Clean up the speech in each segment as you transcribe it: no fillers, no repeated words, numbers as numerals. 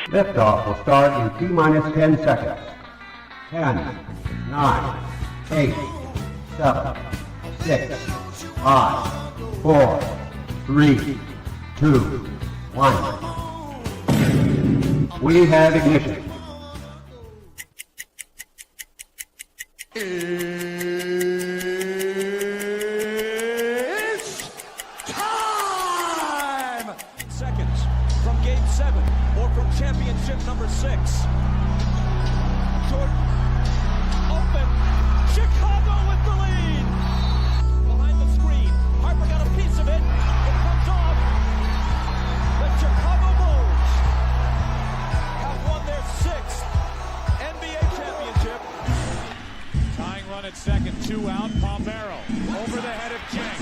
Liftoff will start in T-minus 10 seconds. 10, 9, 8, 7, 6, 5, 4, 3, 2, 1. We have ignition. It's time! Seconds from Game 7 or from championship number 6. Jordan, open, Chicago with the lead! Behind the screen, Harper got a piece of it, it comes off. The Chicago Bulls have won their 6th NBA championship. Tying run at second, 2 out, Palmero, over the head of Jenks.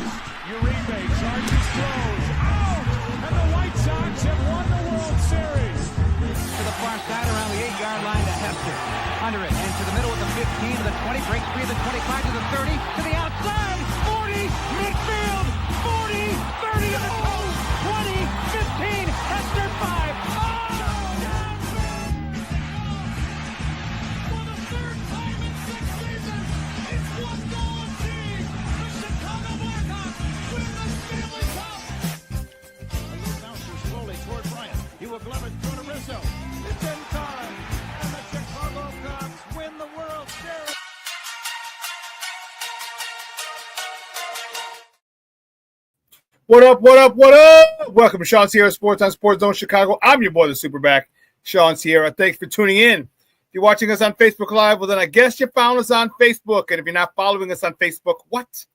Uribe charges, throws, out! And the White Sox have won the World Series. To the far side around the 8-yard line to Hester. Under it, and to the middle of the 15, to the 20, break free of the 25, to the 30, to the outside, 40, midfield, 40, 30 to the post, 20, 15, Hester 5. For the 3rd time in 6 seasons, it's one goal team. The Chicago Blackhawks win the Stanley Cup. A little bouncer slowly toward Bryant. He will glove it through to Rizzo. It's in time, and the Chicago Cubs win the World Series. What up, what up, what up? Welcome to ShawnSierraSports on Sports Zone Chicago. I'm your boy, the SuperBack, Shawn Sierra. Thanks for tuning in. If you're watching us on Facebook Live, well, then I guess you found us on Facebook. And if you're not following us on Facebook, what?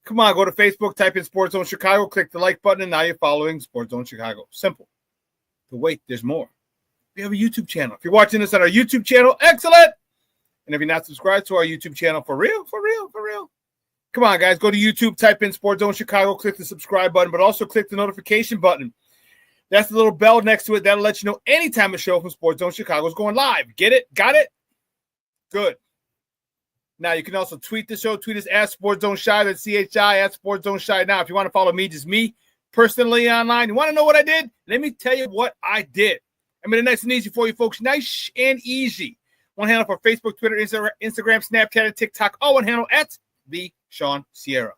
Come on, go to Facebook, type in Sports Zone Chicago, click the like button, and now you're following Sports Zone Chicago. Simple. But wait, there's more. We have a YouTube channel. If you're watching this on our YouTube channel, excellent. And if you're not subscribed to our YouTube channel, for real, come on, guys. Go to YouTube, type in Sports Zone Chicago, click the subscribe button, but also click the notification button. That's the little bell next to it. That'll let you know anytime a show from Sports Zone Chicago is going live. Get it? Got it? Good. Now, you can also tweet the show. Tweet us at Sports Zone Shy. That's CHI at Sports Zone Shy. Now, if you want to follow me, just me personally online, you want to know what I did? Let me tell you what I did. I made it nice and easy for you folks. Nice and easy. One handle for Facebook, Twitter, Instagram, Snapchat, and TikTok. All one handle at the Shawn Sierra.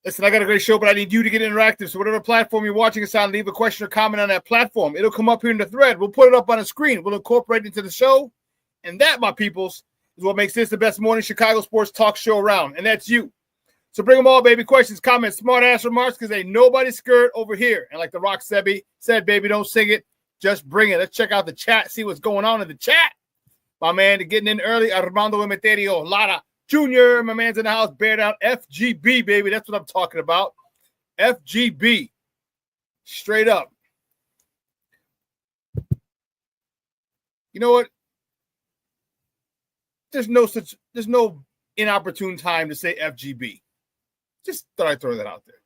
Listen, I got a great show, but I need you to get interactive. So whatever platform you're watching us on, leave a question or comment on that platform. It'll come up here in the thread. We'll put it up on the screen. We'll incorporate it into the show. And that, my peoples, is what makes this the best morning Chicago sports talk show around. And that's you. So bring them all, baby. Questions, comments, smart-ass remarks, because ain't nobody scared over here. And like the Rock Sebi said, baby, don't sing it. Just bring it. Let's check out the chat, see what's going on in the chat. My man, getting in early, Armando Emeterio, Lara Jr., my man's in the house, bear down, FGB, baby. That's what I'm talking about. FGB. Straight up. You know what? There's no inopportune time to say FGB. Just thought I'd throw that out there.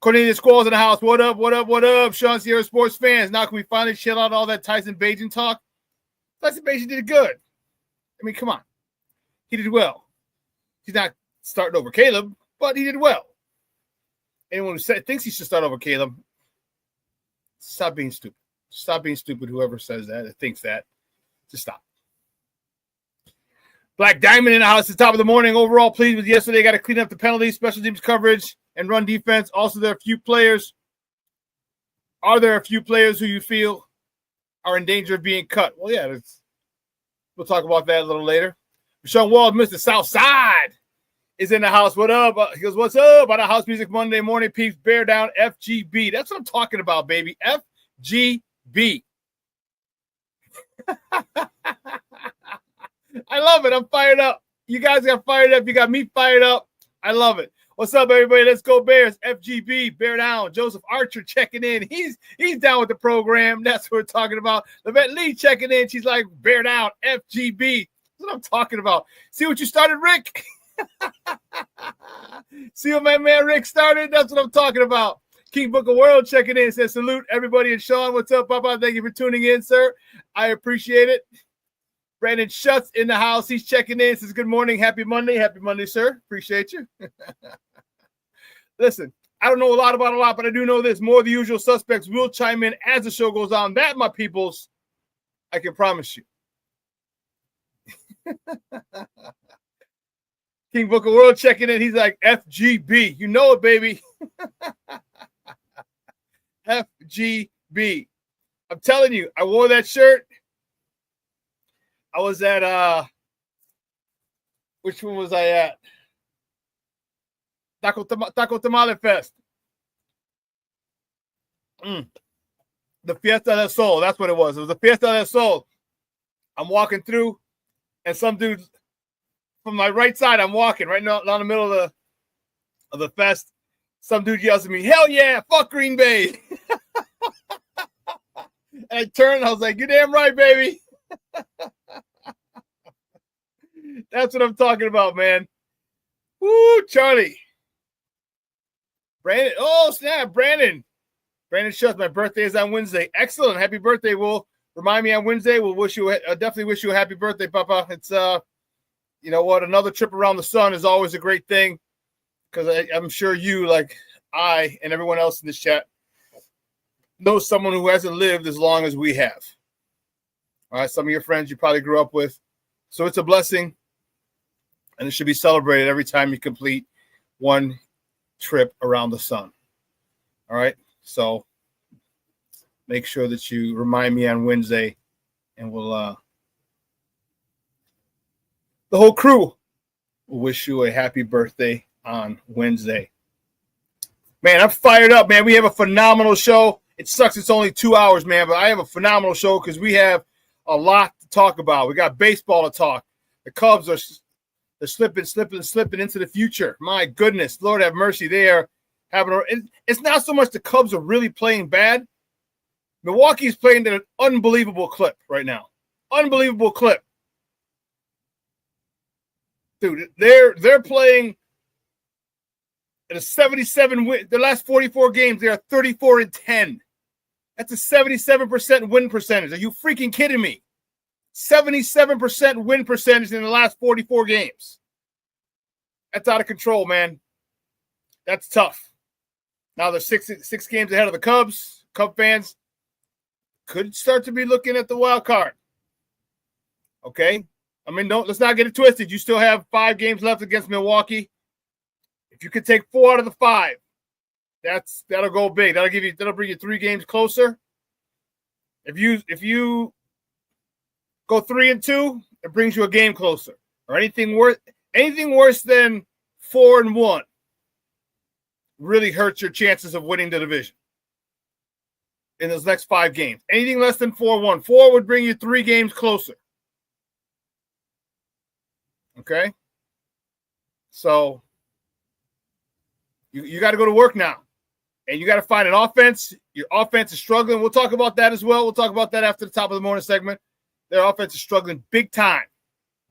Cornelius Squalls in the house. What up, what up, what up? ShawnSierraSports fans. Now can we finally chill out all that Tyson Bagent talk? Tyson Bagent did good. I mean, come on. He did well. He's not starting over Caleb, but he did well. Anyone who thinks he should start over Caleb, stop being stupid. Stop being stupid, whoever says that or thinks that. Just stop. Black Diamond in the house at the top of the morning. Overall pleased with yesterday. Got to clean up the penalties, special teams coverage, and run defense. Also, there are a few players. Are there a few players who you feel are in danger of being cut? Well, yeah, we'll talk about that a little later. Sean Wald, Mr. Southside, is in the house. What up? He goes, what's up? On the House Music Monday morning, peeps, bear down, FGB. That's what I'm talking about, baby. FGB. I love it. I'm fired up. You guys got fired up. You got me fired up. I love it. What's up, everybody? Let's go Bears. FGB, bear down. Joseph Archer checking in. He's down with the program. That's what we're talking about. Levette Lee checking in. She's like, bear down, FGB. That's what I'm talking about. See what you started, Rick? See what my man Rick started? That's what I'm talking about. King Book of World checking in. Says, salute everybody. And Shawn, what's up, Papa? Thank you for tuning in, sir. I appreciate it. Brandon Schutz in the house. He's checking in. Says, good morning. Happy Monday. Happy Monday, sir. Appreciate you. Listen, I don't know a lot about a lot, but I do know this. More of the usual suspects will chime in as the show goes on. That, my peoples, I can promise you. King Booker World checking in. He's like, FGB. You know it, baby. FGB. I'm telling you, I wore that shirt. I was at, which one was I at? Taco Tamale Fest. The Fiesta del Sol. That's what it was. It was the Fiesta del Sol. I'm walking through, and some dude from my right side, I'm walking right now down the middle of the fest. Some dude yells at me, "Hell yeah, fuck Green Bay." And I turned, I was like, "You're damn right, baby." That's what I'm talking about, man. Woo, Charlie. Brandon. Oh, snap, Brandon. Brandon Schutz, my birthday is on Wednesday. Excellent. Happy birthday. We'll remind me on Wednesday. We'll definitely wish you a happy birthday, Papa. It's, you know what? Another trip around the sun is always a great thing, because I'm sure you, like I and everyone else in this chat, know someone who hasn't lived as long as we have. All right. Some of your friends you probably grew up with. So it's a blessing, and it should be celebrated every time you complete one trip around the sun. All right. So make sure that you remind me on Wednesday, and we'll the whole crew will wish you a happy birthday on Wednesday. Man, I'm fired up, man. We have a phenomenal show. It sucks it's only 2 hours, man, but I have a phenomenal show because we have a lot to talk about. We got baseball to talk. The Cubs are slipping into the future. My goodness, Lord have mercy. They are having it's not so much the Cubs are really playing bad. Milwaukee's playing at an unbelievable clip right now. Unbelievable clip. Dude, they're playing at a 77 win. The last 44 games, they are 34-10. That's a 77% win percentage. Are you freaking kidding me? 77% win percentage in the last 44 games. That's out of control, man. That's tough. Now they're six games ahead of the Cubs. Cub fans could start to be looking at the wild card. Okay? I mean, let's not get it twisted. You still have 5 games left against Milwaukee. If you could take 4 out of the 5, that'll go big. That'll bring you 3 games closer. If you go 3-2, it brings you a game closer. Or anything worse than 4-1 really hurts your chances of winning the division in those next 5 games. Anything less than 4-1. 4 would bring you 3 games closer. Okay? So you got to go to work now. And you got to find an offense. Your offense is struggling. We'll talk about that as well. We'll talk about that after the top of the morning segment. Their offense is struggling big time.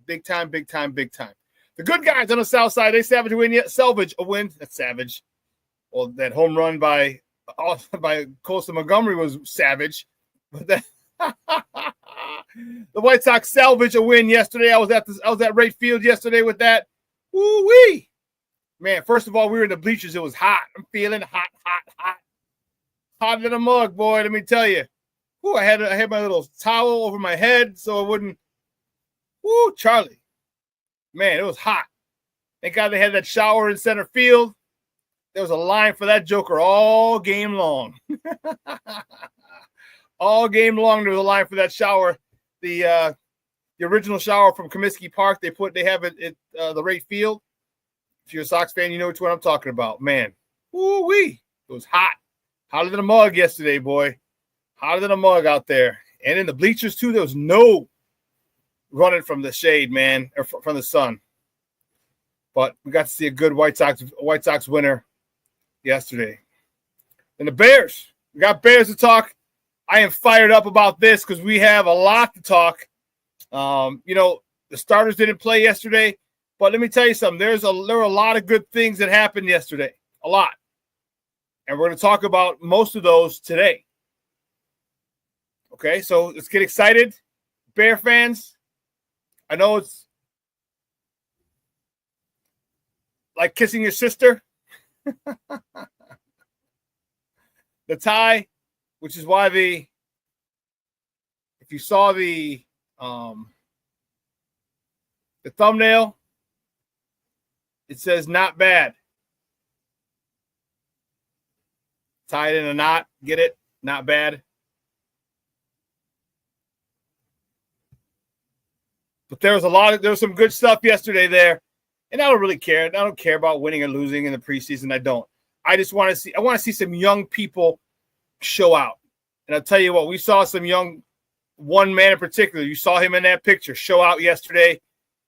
Big time, big time, big time. The good guys on the south side, they salvage a win. That's savage. Well, that home run by Colson Montgomery was savage. But that the White Sox salvage a win yesterday. I was at Wright Field yesterday with that. Woo-wee. Man, first of all, we were in the bleachers. It was hot. I'm feeling hot. Hot in a mug, boy, let me tell you. Woo, I had my little towel over my head so it wouldn't. Woo, Charlie. Man, it was hot. Thank God they had that shower in center field. There was a line for that joker all game long. All game long, there was a line for that shower. The original shower from Comiskey Park, they have it at the Wright Field. If you're a Sox fan, you know which one I'm talking about. Man, woo-wee. It was hot. Hotter than a mug yesterday, boy. Hotter than a mug out there. And in the bleachers, too, there was no running from the shade, man, or from the sun. But we got to see a good White Sox winner yesterday. And the Bears. We got Bears to talk. I am fired up about this because we have a lot to talk. The starters didn't play yesterday. But let me tell you something. There were a lot of good things that happened yesterday. A lot. And we're going to talk about most of those today. Okay, so let's get excited. Bear fans, I know it's like kissing your sister. the tie, which is why if you saw the thumbnail, it says not bad. Tie it in a knot. Get it? Not bad. But there was some good stuff yesterday there. And I don't really care. I don't care about winning or losing in the preseason. I don't. I just want to see some young people show out. And I'll tell you what, we saw some one man in particular. You saw him in that picture show out yesterday.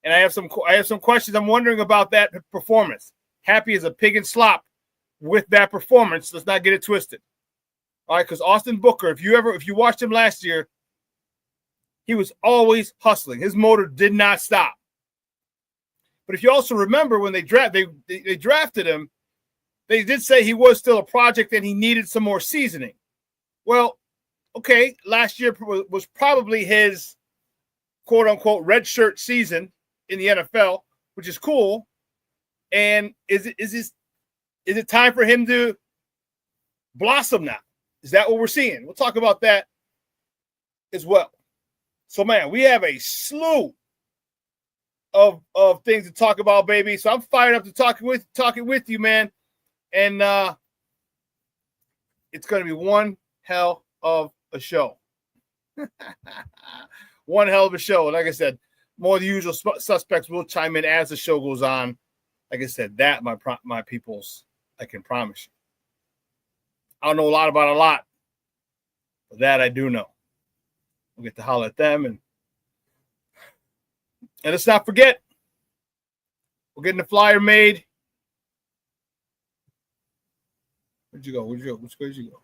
And I have some questions. I'm wondering about that performance. Happy as a pig in slop with that performance. Let's not get it twisted. All right, because Austin Booker, if you watched him last year, he was always hustling. His motor did not stop. But if you also remember when they drafted him, they did say he was still a project and he needed some more seasoning. Well, okay, last year was probably his quote-unquote red shirt season in the NFL, which is cool. And is it time for him to blossom now? Is that what we're seeing? We'll talk about that as well. So, man, we have a slew of things to talk about, baby. So I'm fired up to talking with you, man. And it's going to be one hell of a show. One hell of a show. Like I said, more of the usual suspects will chime in as the show goes on. Like I said, that, my peoples, I can promise you. I don't know a lot about a lot, but that I do know. We'll get to holler at them. And let's not forget, we're getting the flyer made. Where'd you go? Where'd you go?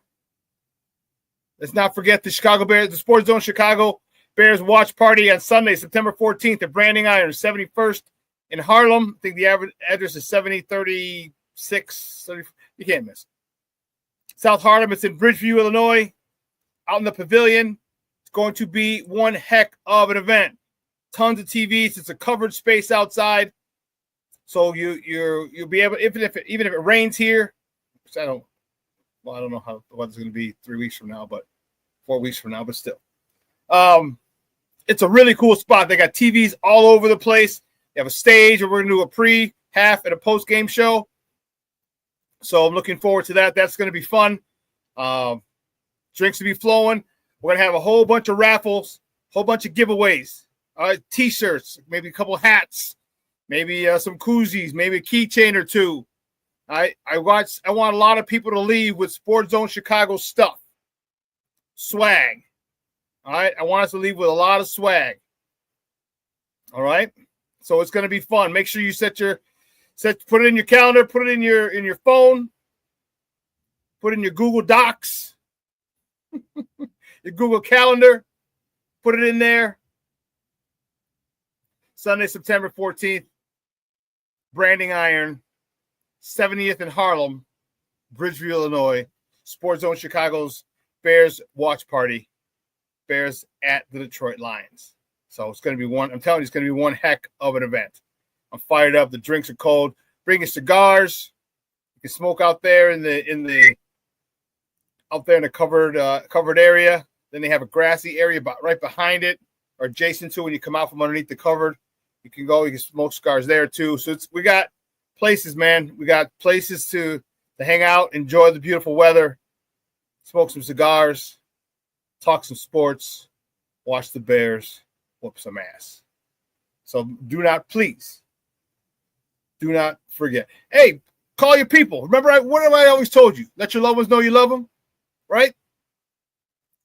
Let's not forget the Chicago Bears, the Sports Zone Chicago Bears watch party on Sunday, September 14th at Branding Iron, 71st in Harlem. I think the address is 7036. You can't miss. South Harlem, it's in Bridgeview, Illinois, out in the pavilion. It's going to be one heck of an event. Tons of TVs. It's a covered space outside. So you'll be able, even if it rains here, which I don't know how the weather's going to be 3 weeks from now, but 4 weeks from now, but still. It's a really cool spot. They got TVs all over the place. They have a stage where we're going to do a pre, half, and a post-game show. So I'm looking forward to that. That's going to be fun. Drinks to be flowing. We're going to have a whole bunch of raffles, a whole bunch of giveaways. T-shirts, maybe a couple hats, maybe some koozies, maybe a keychain or two. I want a lot of people to leave with Sports Zone Chicago stuff. Swag. All right. I want us to leave with a lot of swag. All right. So it's going to be fun. Make sure you put it in your calendar, put it in your phone, put it in your Google Docs, your Google Calendar, put it in there. Sunday, September 14th, Branding Iron, 70th in Harlem, Bridgeview, Illinois, Sports Zone Chicago's Bears watch party. Bears at the Detroit Lions. So it's going to be it's going to be one heck of an event. I'm fired up. The drinks are cold. Bring your cigars. You can smoke out there in the covered area. Then they have a grassy area right behind it or adjacent to when you come out from underneath the covered. You can smoke cigars there too. So we got places, man. We got places to hang out, enjoy the beautiful weather, smoke some cigars, talk some sports, watch the Bears whoop some ass. So do not forget. Hey, call your people. Remember what have I always told you? Let your loved ones know you love them, right?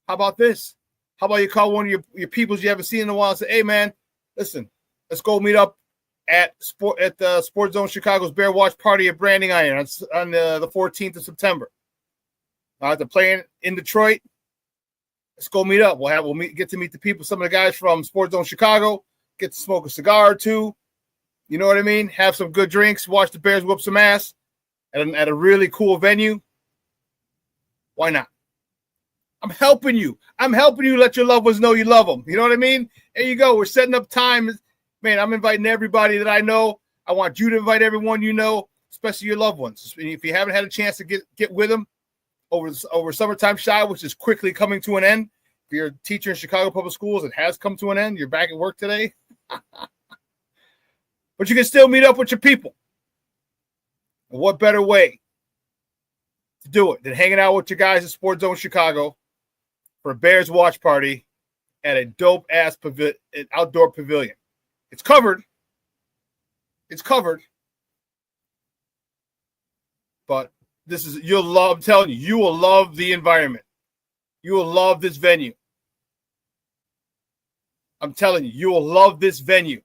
How about this? How about you call one of your peoples you haven't seen in a while and say, hey, man, listen, let's go meet up at the Sports Zone Chicago's Bear Watch Party at Branding Iron on the 14th of September. They're playing in Detroit. Let's go meet up. Get to meet the people, some of the guys from Sports Zone Chicago, get to smoke a cigar or two. You know what I mean? Have some good drinks, watch the Bears whoop some ass at a really cool venue. Why not? I'm helping you. Let your loved ones know you love them. You know what I mean? There you go. We're setting up time. Man, I'm inviting everybody that I know. I want you to invite everyone you know, especially your loved ones. If you haven't had a chance to get with them, over summertime shy, which is quickly coming to an end. If you're a teacher in Chicago Public Schools, it has come to an end. You're back at work today. But you can still meet up with your people. And what better way to do it than hanging out with your guys at Sports Zone Chicago for a Bears watch party at a dope-ass outdoor pavilion. It's covered. It's covered. But I'm telling you, you will love the environment. You will love this venue. I'm telling you, you will love this venue.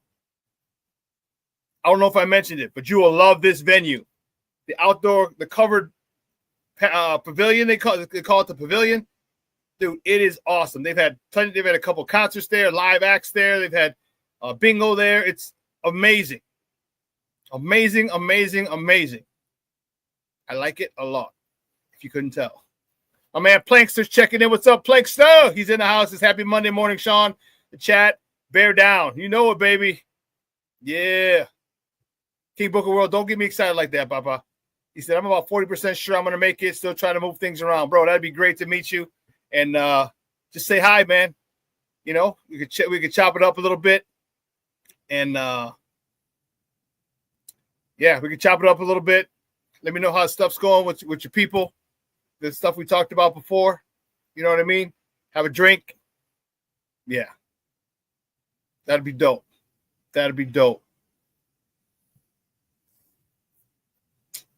I don't know if I mentioned it, but you will love this venue. The covered pavilion, they call it the pavilion. Dude, it is awesome. They've had a couple concerts there, live acts there. They've had bingo there. It's amazing. Amazing, amazing, amazing. I like it a lot, if you couldn't tell. My man Plankster's checking in. What's up, Plankster? He's in the house. It's happy Monday morning, Shawn. The chat, bear down. You know it, baby. Yeah. King Booker World, don't get me excited like that, Papa. He said, I'm about 40% sure I'm going to make it. Still trying to move things around. Bro, that'd be great to meet you. And just say hi, man. You know, we could chop it up a little bit. And, yeah, we could chop it up a little bit. Let me know how stuff's going with your people. The stuff we talked about before. You know what I mean? Have a drink. Yeah. That'd be dope. That'd be dope.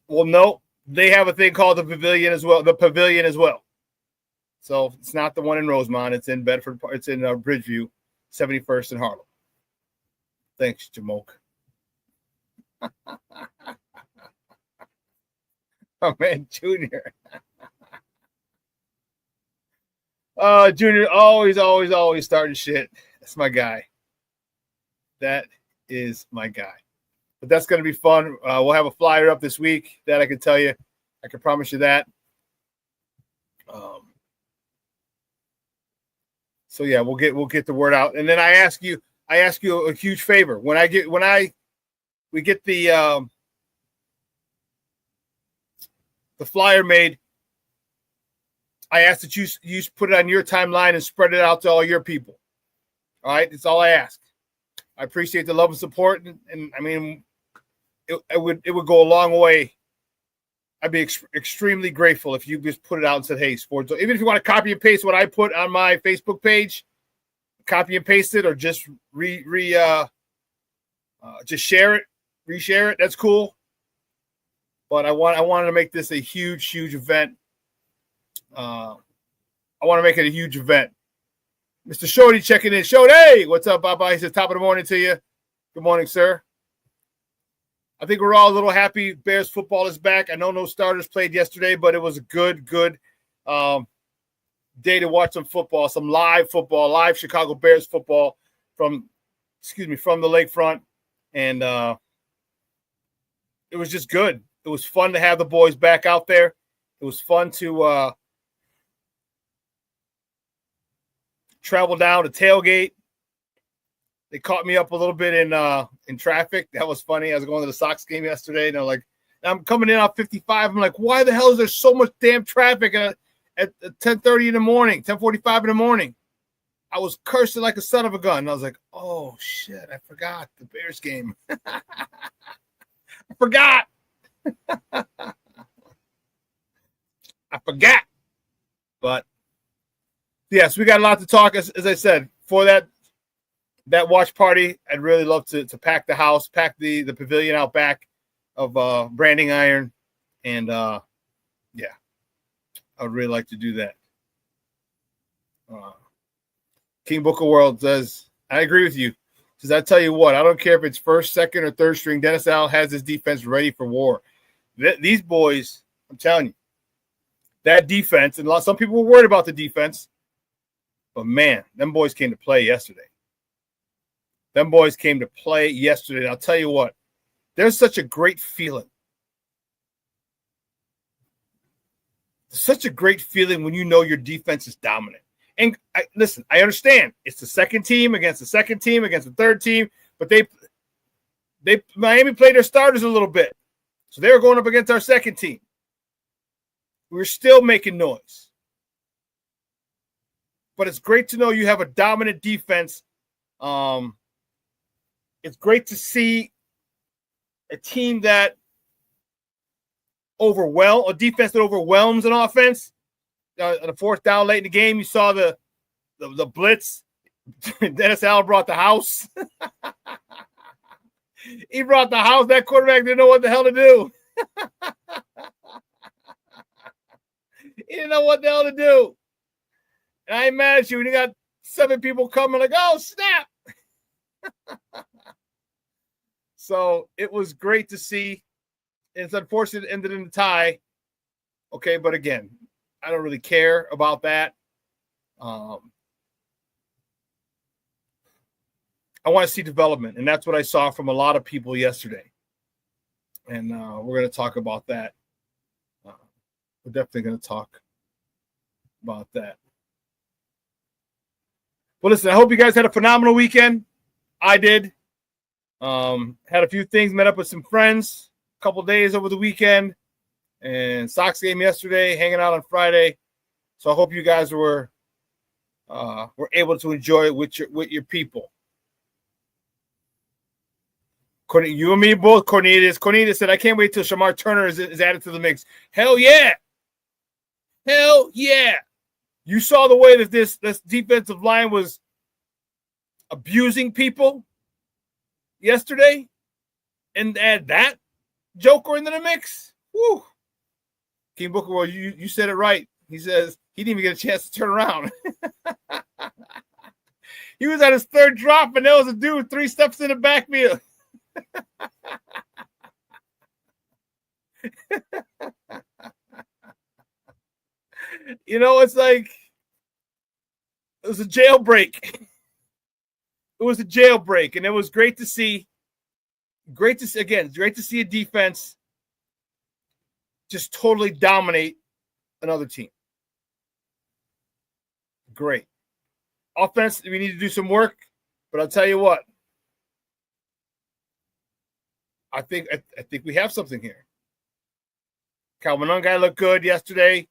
Well, no, they have a thing called the pavilion as well. The pavilion as well. So it's not the one in Rosemont. It's in Bedford. It's in Bridgeview, 71st and Harlem. Thanks, Jamoke. Oh man, Junior. Junior, always starting shit. That's my guy. That is my guy. But that's going to be fun. We'll have a flyer up this week. That I can tell you. I can promise you that. So yeah, we'll get the word out. And then I ask you a huge favor. When we get the flyer made, I ask that you put it on your timeline and spread it out to all your people. All right, that's all I ask. I appreciate the love and support, and I mean, it would go a long way. I'd be extremely grateful if you just put it out and said, "Hey, Sports." Even if you want to copy and paste what I put on my Facebook page, copy and paste it, or just just share it, reshare it. That's cool. But I wanted to make this a huge event. I want to make it a huge event. Mr. Shorty checking in. Shorty, hey, what's up, Baba? He says, top of the morning to you. Good morning, sir. I think we're all a little happy Bears football is back. I know no starters played yesterday, but it was a good day to watch some football, some live Chicago Bears football from the lakefront. And it was just good. It was fun to have the boys back out there. It was fun to travel down to tailgate. They caught me up a little bit in traffic. That was funny. I was going to the Sox game yesterday, and I'm coming in on 55. I'm like, why the hell is there so much damn traffic at 10:30 in the morning, 10:45 in the morning? I was cursing like a son of a gun. And I was like, oh shit, I forgot the Bears game. I forgot. I forgot. But yes, we got a lot to talk. As I said, for that watch party, I'd really love to pack the house, pack the pavilion out back of Branding Iron. And yeah, I would really like to do that. King Booker World says, I agree with you. Says, I tell you what, I don't care if it's first, second, or third string. Dennis Allen has his defense ready for war. These boys, I'm telling you, that defense, and some people were worried about the defense, but man, them boys came to play yesterday. And I'll tell you what, there's such a great feeling. Such a great feeling when you know your defense is dominant. And listen, I understand it's the second team against the second team against the third team, but Miami played their starters a little bit, so they were going up against our second team. We're still making noise. But it's great to know you have a dominant defense. It's great to see a team that a defense that overwhelms an offense. On the fourth down late in the game, you saw the blitz. Dennis Allen brought the house. He brought the house. That quarterback didn't know what the hell to do. He didn't know what the hell to do. And I ain't mad at you. When you got 7 people coming like, oh, snap. So it was great to see. It's unfortunate it ended in a tie. Okay, but again, I don't really care about that. I want to see development, and that's what I saw from a lot of people yesterday. And we're going to talk about that. We're definitely going to talk about that. Well, listen, I hope you guys had a phenomenal weekend. I did. Had a few things, met up with some friends a couple days over the weekend, and Sox game yesterday, hanging out on Friday. So I hope you guys were able to enjoy it with your people. You and me both, Cornelius. Cornelius said, I can't wait till Shamar Turner is added to the mix. Hell yeah. Hell yeah. You saw the way that this defensive line was abusing people yesterday, and add that joker into the mix. Woo. King Booker, well, you said it right. He says he didn't even get a chance to turn around. He was at his third drop, and there was a dude 3 steps in the backfield. You know, it's like it was a jailbreak. It was a jailbreak, and it was great to see. Great to see a defense just totally dominate another team. Great. Offense, we need to do some work, but I'll tell you what. I think we have something here. Calvin Ungai looked good yesterday.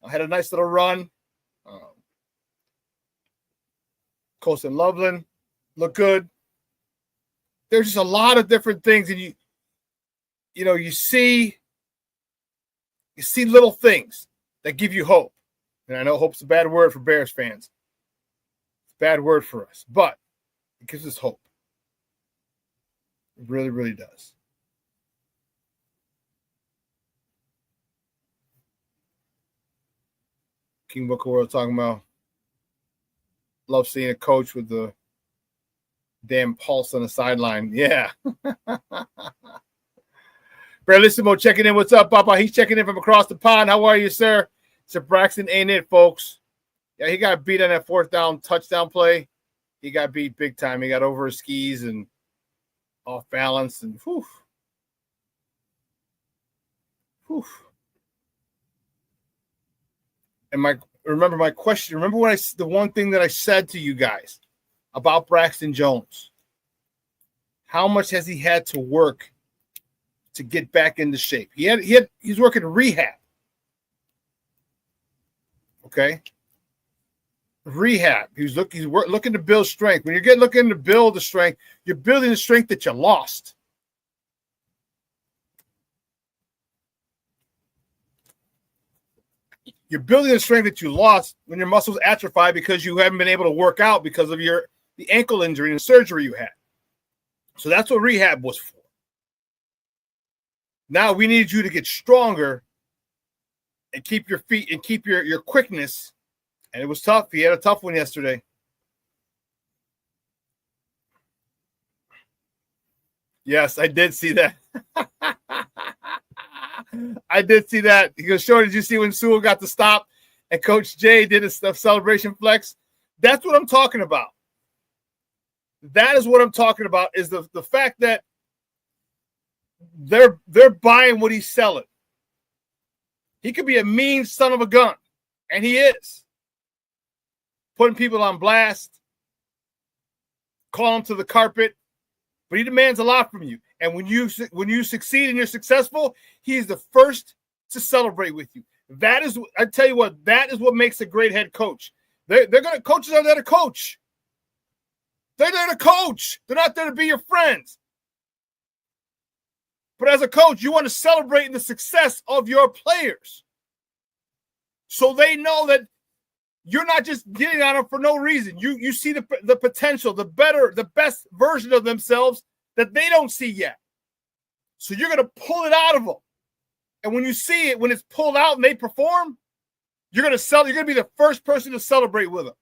I had a nice little run. Colson Loveland looked good. There's just a lot of different things, and you see little things that give you hope. And I know hope's a bad word for Bears fans. It's a bad word for us, but it gives us hope. It really, really does. King Booker World talking about love seeing a coach with the damn pulse on the sideline. Yeah. Bravissimo checking in. What's up, Papa? He's checking in from across the pond. How are you, sir? Sir Braxton ain't it, folks. Yeah, he got beat on that 4th down touchdown play. He got beat big time. He got over his skis and off balance, and whew. Whew. And my question. Remember when the one thing that I said to you guys about Braxton Jones? How much has he had to work to get back into shape? He's working rehab. Okay, rehab. He's looking to build strength. When you're looking to build the strength, you're building the strength that you lost. You're building the strength that you lost when your muscles atrophy because you haven't been able to work out because of the ankle injury and surgery you had. So that's what rehab was for. Now we need you to get stronger and keep your feet and keep your quickness. And it was tough. He had a tough one yesterday. Yes, I did see that. I did see that. He goes, Short, did you see when Sewell got the stop and Coach Jay did his celebration flex? That's what I'm talking about. That is what I'm talking about, is the fact that they're buying what he's selling. He could be a mean son of a gun, and he is. Putting people on blast, calling them to the carpet, but he demands a lot from you. And when you succeed and you're successful, he's the first to celebrate with you. That is, I tell you what, that is what makes a great head coach. Coaches are there to coach. They're there to coach. They're not there to be your friends. But as a coach, you want to celebrate the success of your players. So they know that you're not just getting on them for no reason. You see the potential, the best version of themselves that they don't see yet. So you're going to pull it out of them. And when you see it, when it's pulled out and they perform, you're going to be the first person to celebrate with them.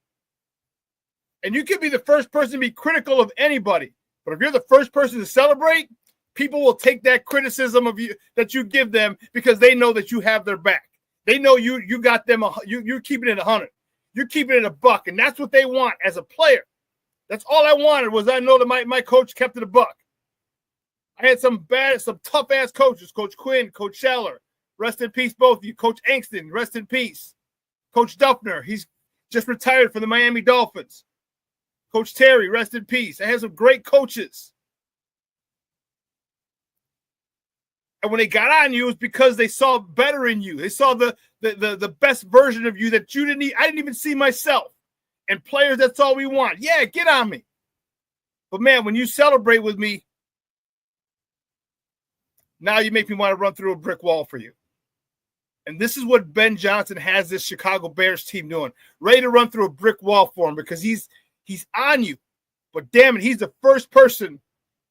And you can be the first person to be critical of anybody. But if you're the first person to celebrate, people will take that criticism of you that you give them because they know that you have their back. They know you got them. You're keeping it 100. You're keeping it $1, and that's what they want as a player. That's all I wanted was I know that my coach kept it $1. I had some tough ass coaches, Coach Quinn, Coach Scheller, rest in peace, both of you. Coach Angston, rest in peace. Coach Duffner, he's just retired from the Miami Dolphins. Coach Terry, rest in peace. I had some great coaches. And when they got on you, it was because they saw better in you. They saw the best version of you that I didn't even see myself. And players, that's all we want. Yeah, get on me. But man, when you celebrate with me, now you make me want to run through a brick wall for you. And this is what Ben Johnson has this Chicago Bears team doing. Ready to run through a brick wall for him because he's on you. But damn it, he's the first person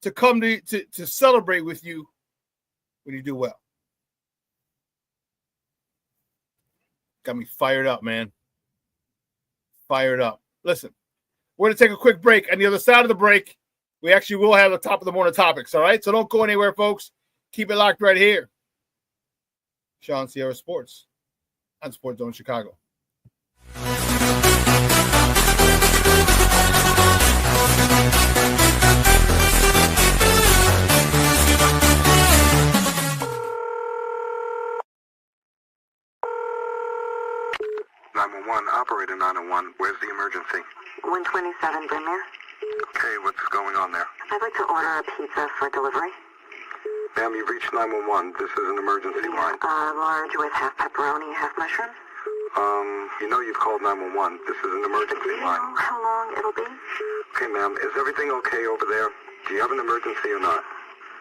to come to celebrate with you when you do well. Got me fired up, man. Fired up. Listen, we're going to take a quick break. On the other side of the break, we actually will have the top of the morning topics, all right? So don't go anywhere, folks. Keep it locked right here. Shawn Sierra Sports on Sports Zone Chicago. Operator 901, where's the emergency? 127 Brymere. Okay, what's going on there? I'd like to order a pizza for delivery. Ma'am, you've reached 911. This is an emergency line. Large with half pepperoni, half mushrooms. You know you've called 911. This is an emergency Do you line. know how long it'll be? Okay, ma'am, is everything okay over there? Do you have an emergency or not?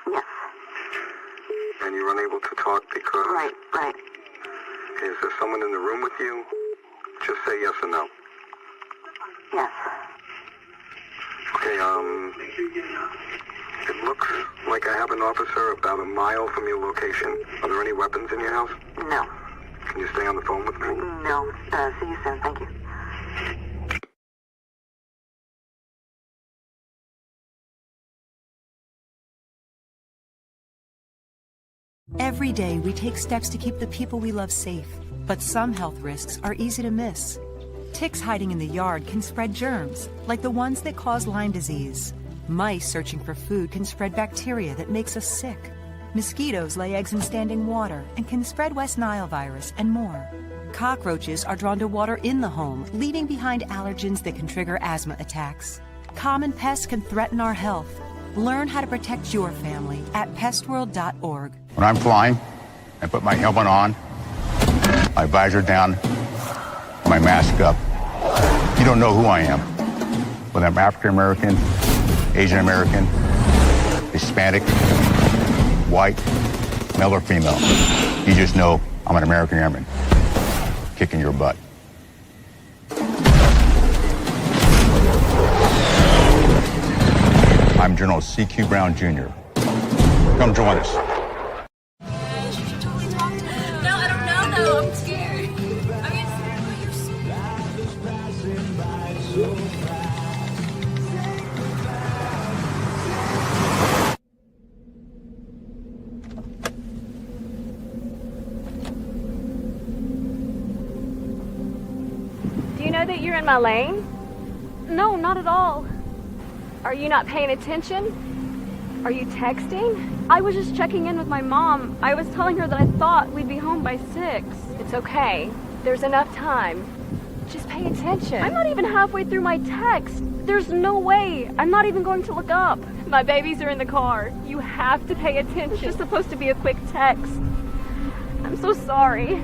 Yes. And you're unable to talk because... Right. Is there someone in the room with you? Just say yes or no. Yes. Okay, it looks like I have an officer about a mile from your location. Are there any weapons in your house? No. Can you stay on the phone with me? No. See you soon. Thank you. Every day, we take steps to keep the people we love safe. But some health risks are easy to miss. Ticks hiding in the yard can spread germs, like the ones that cause Lyme disease. Mice searching for food can spread bacteria that makes us sick. Mosquitoes lay eggs in standing water and can spread West Nile virus and more. Cockroaches are drawn to water in the home, leaving behind allergens that can trigger asthma attacks. Common pests can threaten our health. Learn how to protect your family at pestworld.org. When I'm flying, I put my helmet on, my visor down, my mask up. You don't know who I am. Whether I'm African American, Asian American, Hispanic, white, male or female. You just know I'm an American airman kicking your butt. I'm General C.Q. Brown Jr. Come join us. No, I don't know though. I'm scared. I mean, Do you know that you're in my lane? No, not at all. Are you not paying attention? Are you texting? I was just checking in with my mom. I was telling her that I thought we'd be home by 6. It's okay. There's enough time. Just pay attention. I'm not even halfway through my text. There's no way. I'm not even going to look up. My babies are in the car. You have to pay attention. It's just supposed to be a quick text. I'm so sorry.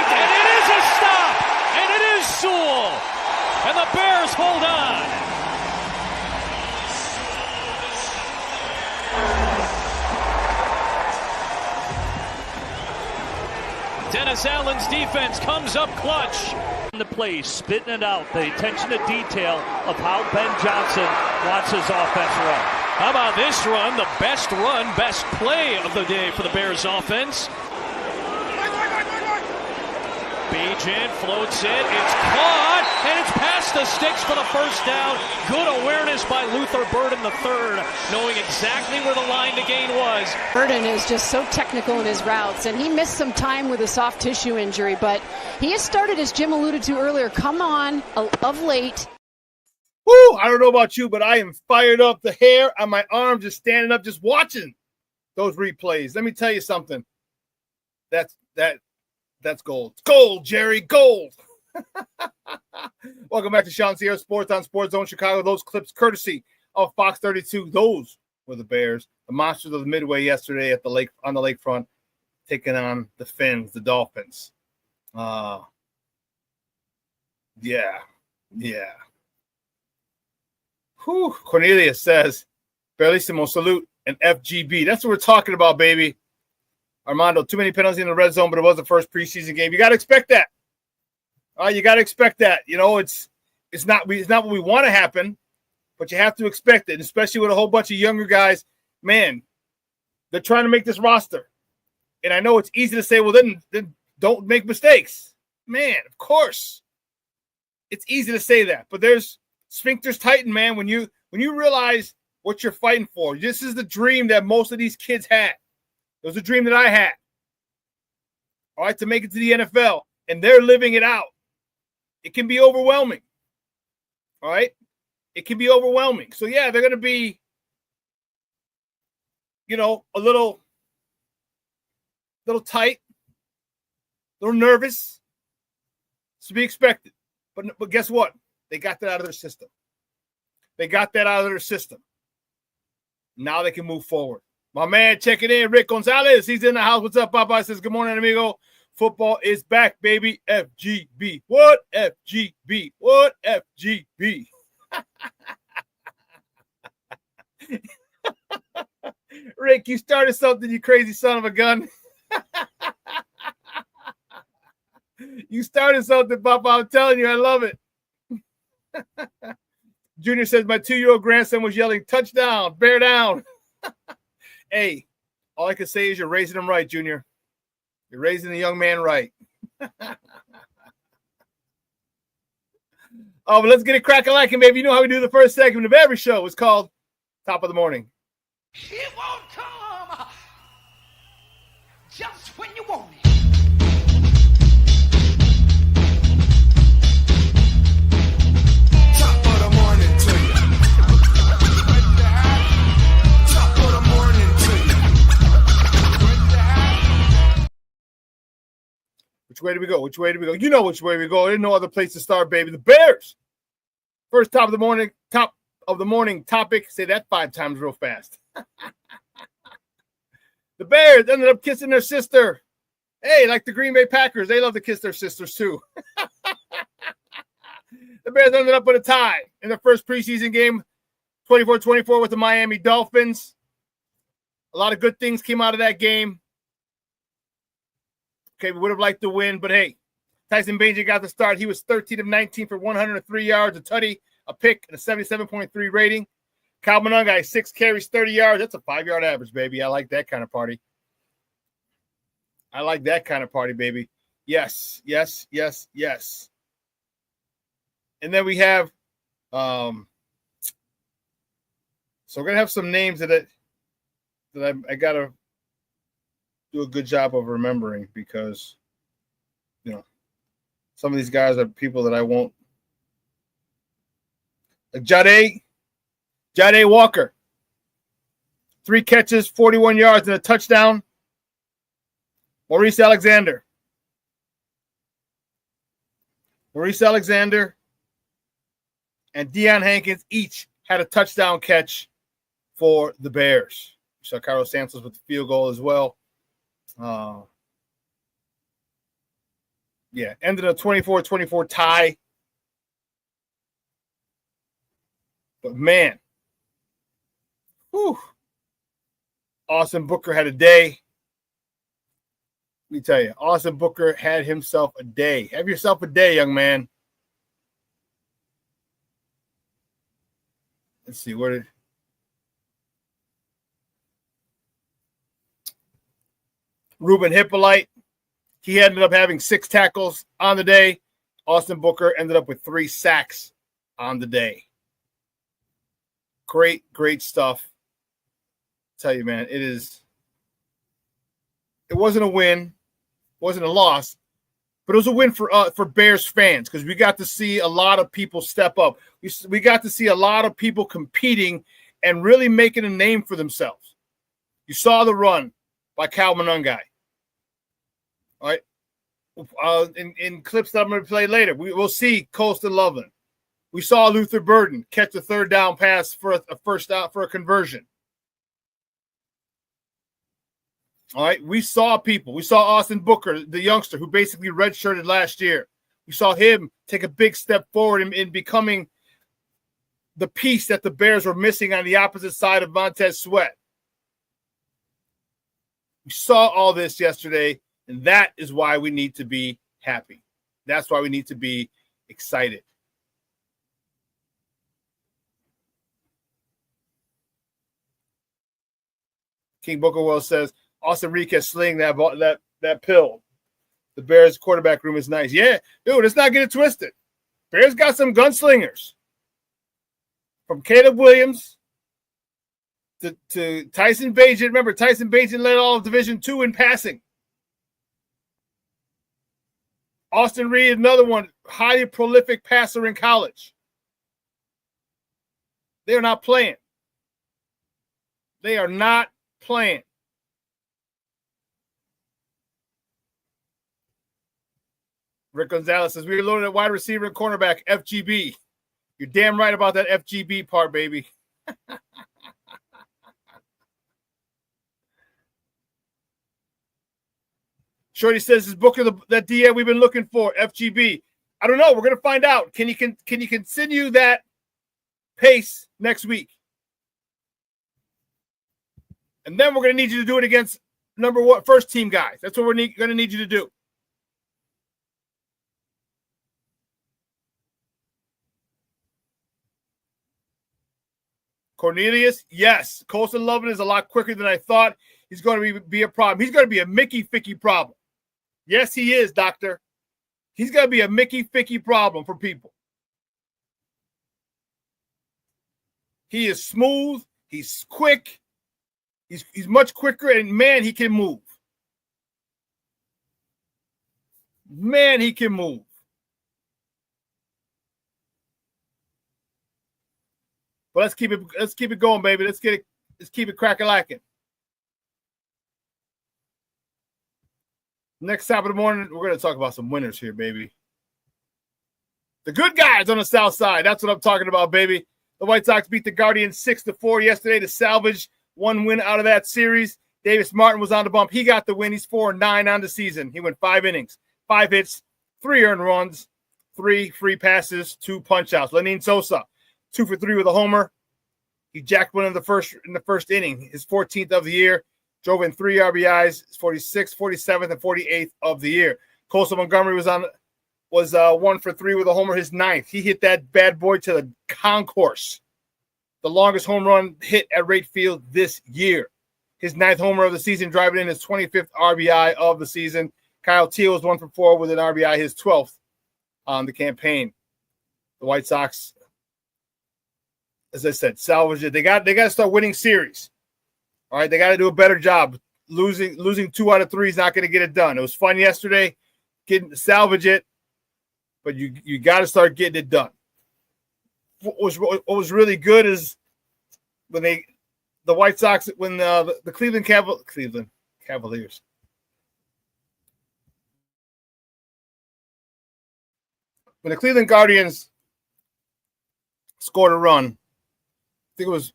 and it is a stop, and it is Sewell, and the Bears hold on. Dennis Allen's defense comes up clutch. The play, spitting it out, the attention to detail of how Ben Johnson wants his offense run. How about this run, the best run, best play of the day for the Bears offense. Bajan floats it, it's caught, and it's past the sticks for the first down. Good awareness by Luther Burden III, knowing exactly where the line to gain was. Burden is just so technical in his routes, and he missed some time with a soft tissue injury, but he has started, as Jim alluded to earlier, come on of late. Woo! I don't know about you, but I am fired up. The hair on my arm just standing up, just watching those replays. Let me tell you something. That's gold. Gold, Jerry, gold. Welcome back to ShawnSierraSports on Sports Zone Chicago. Those clips courtesy of Fox 32. Those were the Bears, the monsters of the Midway yesterday at the lake, on the lakefront, taking on the Finns, the Dolphins. Yeah. Whew. Cornelius says, Bellissimo salute and FGB. That's what we're talking about, baby. Armando, too many penalties in the red zone, but it was the first preseason game. You got to expect that. All right, you got to expect that. You know, it's not what we want to happen, but you have to expect it, especially with a whole bunch of younger guys. Man, they're trying to make this roster. And I know it's easy to say, well, then don't make mistakes. Man, of course. It's easy to say that, but there's sphincters tighten, man, when you realize what you're fighting for. This is the dream that most of these kids had. It was a dream that I had. All right, to make it to the NFL, and they're living it out. It can be overwhelming. All right? It can be overwhelming. So, yeah, they're going to be, a little tight, a little nervous. It's to be expected. But guess what? They got that out of their system. Now they can move forward. My man checking in, Rick Gonzalez. He's in the house. What's up, Papa? Says, good morning, amigo. Football is back, baby. FGB. What? FGB. What? FGB. Rick, you started something, you crazy son of a gun. You started something, Papa. I'm telling you, I love it. Junior says, my 2-year-old grandson was yelling, touchdown, bear down. Hey, all I can say is you're raising him right, Junior. You're raising the young man right. Oh, but let's get it crack-a-lacking, baby. You know how we do the first segment of every show. It's called Top of the Morning. It won't come just when you want it. Top of the morning to you. Top of the morning to you. Which way do we go? You know which way we go. There's no other place to start, baby. The Bears. First top of the morning topic. Say that 5 times real fast. The Bears ended up kissing their sister. Hey, like the Green Bay Packers, they love to kiss their sisters too. The Bears ended up with a tie in their first preseason game, 24-24 with the Miami Dolphins. A lot of good things came out of that game. Okay, we would have liked to win, but hey, Tyson Bagent got the start. He was 13 of 19 for 103 yards, a tutty, a pick, and a 77.3 rating. Kyle Mononga, 6 carries, 30 yards. That's a 5-yard average, baby. I like that kind of party. Baby. Yes. And then we have, so we're going to have some names that I got to do a good job of remembering because, some of these guys are people that I won't. Like Jade Walker, 3 catches, 41 yards, and a touchdown. Maurice Alexander and Deion Hankins each had a touchdown catch for the Bears. So Carlos Santos with the field goal as well. Yeah, ended a 24-24 tie. But man, whew, Austin Booker had a day. Let me tell you, Austin Booker had himself a day. Have yourself a day, young man. Let's see, where did Ruben Hippolyte, he ended up having 6 tackles on the day. Austin Booker ended up with 3 sacks on the day. Great, great stuff. I tell you, man, it wasn't a win, wasn't a loss, but it was a win for Bears fans because we got to see a lot of people step up. We got to see a lot of people competing and really making a name for themselves. You saw the run by Cal Monungai. All right. In clips that I'm going to play later, we'll see Colston Loveland. We saw Luther Burden catch a 3rd down pass for a first down for a conversion. All right. We saw people. We saw Austin Booker, the youngster who basically redshirted last year. We saw him take a big step forward in becoming the piece that the Bears were missing on the opposite side of Montez Sweat. We saw all this yesterday, and that is why we need to be happy. That's why we need to be excited. King Bookerwell says, Austin Reed sling that pill. The Bears quarterback room is nice. Yeah, dude, let's not get it twisted. Bears got some gunslingers. From Caleb Williams to Tyson Bagent. Remember, Tyson Bagent led all of Division II in passing. Austin Reed, another one, highly prolific passer in college. They're not playing. They are not playing. Rick Gonzalez says, we loaded at wide receiver and cornerback, FGB. You're damn right about that FGB part, baby. Shorty says, is Booker that DA we've been looking for, FGB? I don't know. We're going to find out. Can you continue that pace next week? And then we're going to need you to do it against first team guys. That's what we're going to need you to do. Cornelius, yes. Colston Loveland is a lot quicker than I thought. He's going to be a problem. He's going to be a Mickey Ficky problem. Yes, he is, doctor. He's going to be a Mickey Ficky problem for people. He is smooth. He's quick. He's much quicker, and man, he can move. Man, he can move. But let's keep it going, baby. Let's keep it crack-a-lacking. Next top of the morning, we're going to talk about some winners here, baby. The good guys on the south side. That's what I'm talking about, baby. The White Sox beat the Guardians 6-4 yesterday to salvage one win out of that series. Davis Martin was on the bump. He got the win. He's 4-9 on the season. He went 5 innings, 5 hits, 3 earned runs, 3 free passes, 2 punch-outs. Lenin Sosa, 2 for 3 with a homer. He jacked one in the first inning, his 14th of the year. Drove in 3 RBIs, 46th, 47th, and 48th of the year. Colson Montgomery was 1 for 3 with a homer, his 9th. He hit that bad boy to the concourse. The longest home run hit at Rate Field this year. His 9th homer of the season, driving in his 25th RBI of the season. Kyle Teel was 1 for 4 with an RBI, his 12th on the campaign. The White Sox, as I said, salvage it. They got to start winning series. All right, they got to do a better job. Losing 2 out of 3 is not going to get it done. It was fun yesterday, salvage it, but you got to start getting it done. What was really good is when the White Sox, when the Cleveland Cavaliers. When the Cleveland Guardians scored a run, I think it was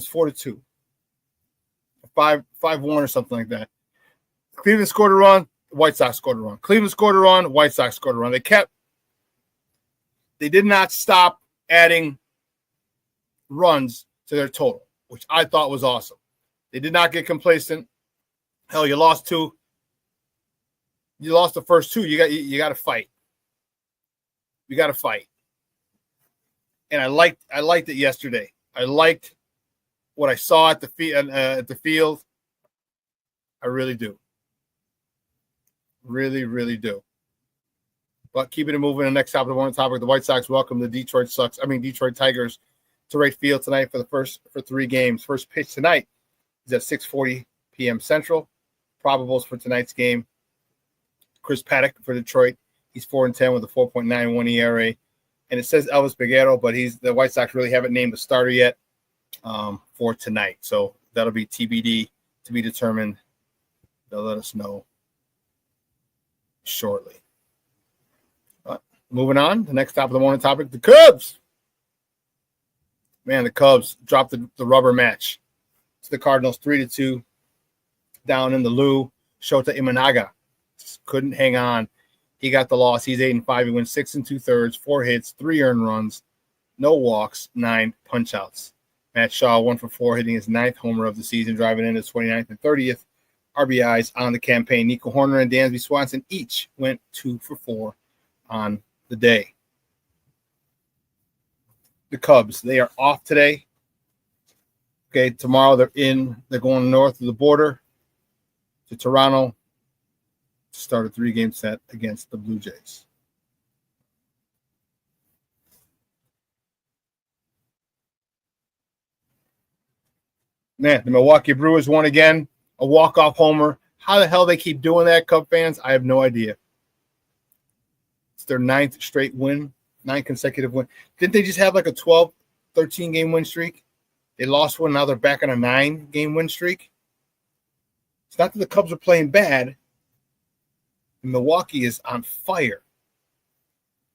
4-2, 5-1 or something like that. Cleveland scored a run. White Sox scored a run. Cleveland scored a run. White Sox scored a run. They did not stop adding runs to their total, which I thought was awesome. They did not get complacent. Hell, you lost two. You lost the first two. You got to fight. You got to fight. And I liked it yesterday. I liked what I saw at the field. I really do. Really, really do. But keeping it moving, the next topic, the White Sox welcome the Detroit Tigers to Wright Field tonight for 3 games. First pitch tonight is at 6:40 p.m. Central. Probables for tonight's game. Chris Paddock for Detroit. He's 4-10 with a 4.91 ERA. And it says Elvis Peguero, but the White Sox really haven't named a starter yet for tonight. So that'll be TBD, to be determined. They'll let us know shortly. But moving on, the next top of the morning topic, the Cubs. Man, the Cubs dropped the rubber match to the Cardinals 3-2 down in the Lou. Shota Imanaga just couldn't hang on. He got the loss. He's 8-5. He wins 6 2/3, 4 hits, 3 earned runs, no walks, 9 punch-outs. Matt Shaw 1 for 4, hitting his 9th homer of the season, driving in his 29th and 30th RBIs on the campaign. Nico Horner and Dansby Swanson each went 2 for 4 on the day. The Cubs, they are off today. Okay, tomorrow they're going north of the border to Toronto to start a 3-game set against the Blue Jays. Man, the Milwaukee Brewers won again, a walk-off homer. How the hell they keep doing that, Cub fans? I have no idea. It's their 9th straight win, 9 consecutive win. Didn't they just have like a 12, 13-game win streak? They lost one, now they're back on a 9-game win streak. It's not that the Cubs are playing bad. Milwaukee is on fire.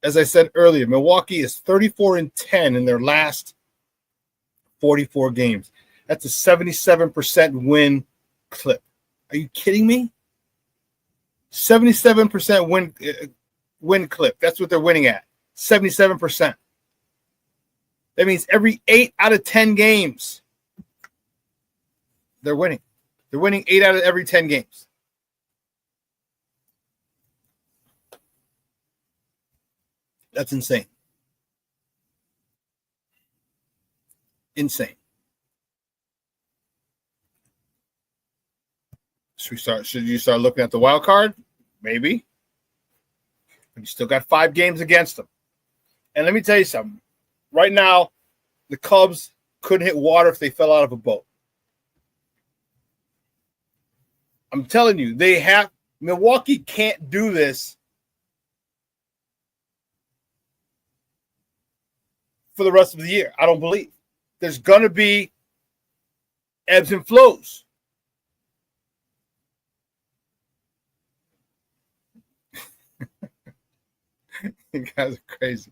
As I said earlier, Milwaukee is 34-10 in their last 44 games. That's a 77% win clip. Are you kidding me? 77% win clip. That's what they're winning at. 77%. That means every 8 out of 10 games, they're winning. They're winning 8 out of every 10 games. That's insane. Insane. Should you start looking at the wild card? Maybe. But you still got 5 games against them. And let me tell you something. Right now, the Cubs couldn't hit water if they fell out of a boat. I'm telling you, Milwaukee can't do this for the rest of the year. I don't believe. There's going to be ebbs and flows. You guys are crazy.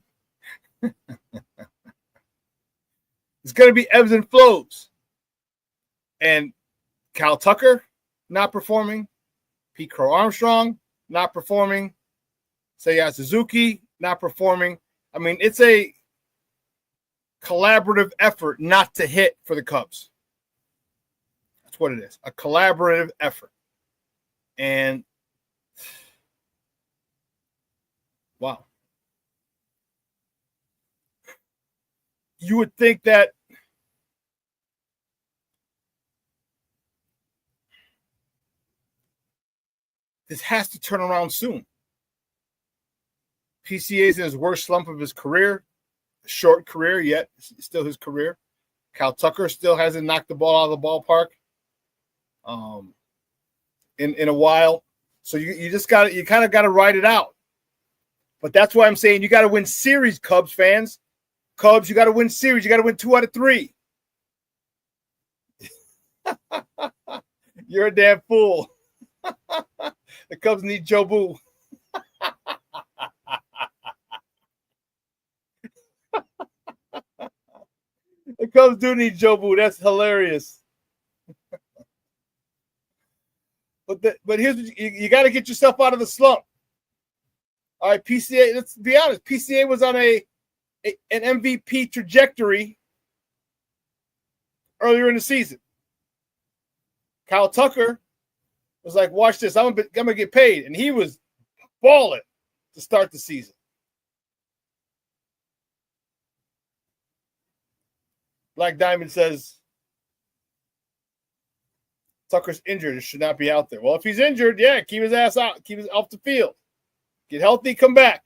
It's going to be ebbs and flows. And Cal Tucker not performing. Pete Crow Armstrong not performing. Seiya Suzuki not performing. I mean, it's a collaborative effort not to hit for the Cubs. That's what it is. A collaborative effort. And wow. You would think that this has to turn around soon. PCA is in his worst slump of his career. Short career, yet still his career. Cal Tucker still hasn't knocked the ball out of the ballpark in a while. So you kind of got to ride it out. But that's why I'm saying you got to win series, Cubs fans. Cubs, you got to win series. You got to win 2 out of 3. You're a damn fool. The Cubs need Joe Boo. The Cubs do need Joe Boo. That's hilarious. But here's what you got to get yourself out of the slump. All right, PCA. Let's be honest. PCA was on an MVP trajectory earlier in the season. Kyle Tucker was like, "Watch this. I'm gonna get paid," and he was balling to start the season. Black Diamond says Tucker's injured and should not be out there. Well, if he's injured, yeah, keep his ass out, keep his off the field. Get healthy, come back.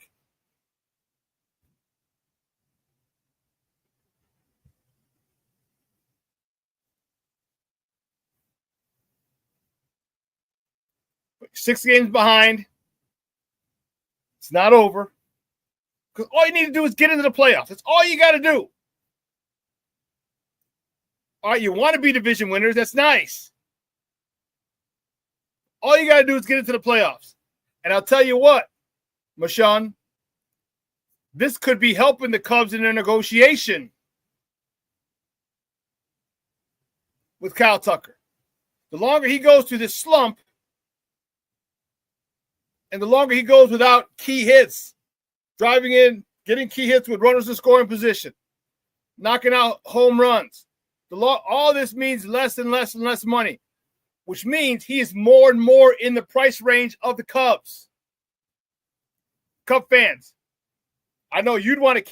But 6 games behind. It's not over. Because all you need to do is get into the playoffs. That's all you got to do. All right, you want to be division winners. That's nice. All you got to do is get into the playoffs. And I'll tell you what, Shawn, this could be helping the Cubs in their negotiation with Kyle Tucker. The longer he goes through this slump and the longer he goes without key hits, driving in, getting key hits with runners in scoring position, knocking out home runs, all this means less and less and less money, which means he is more and more in the price range of the Cubs. Cub fans, I know you'd want to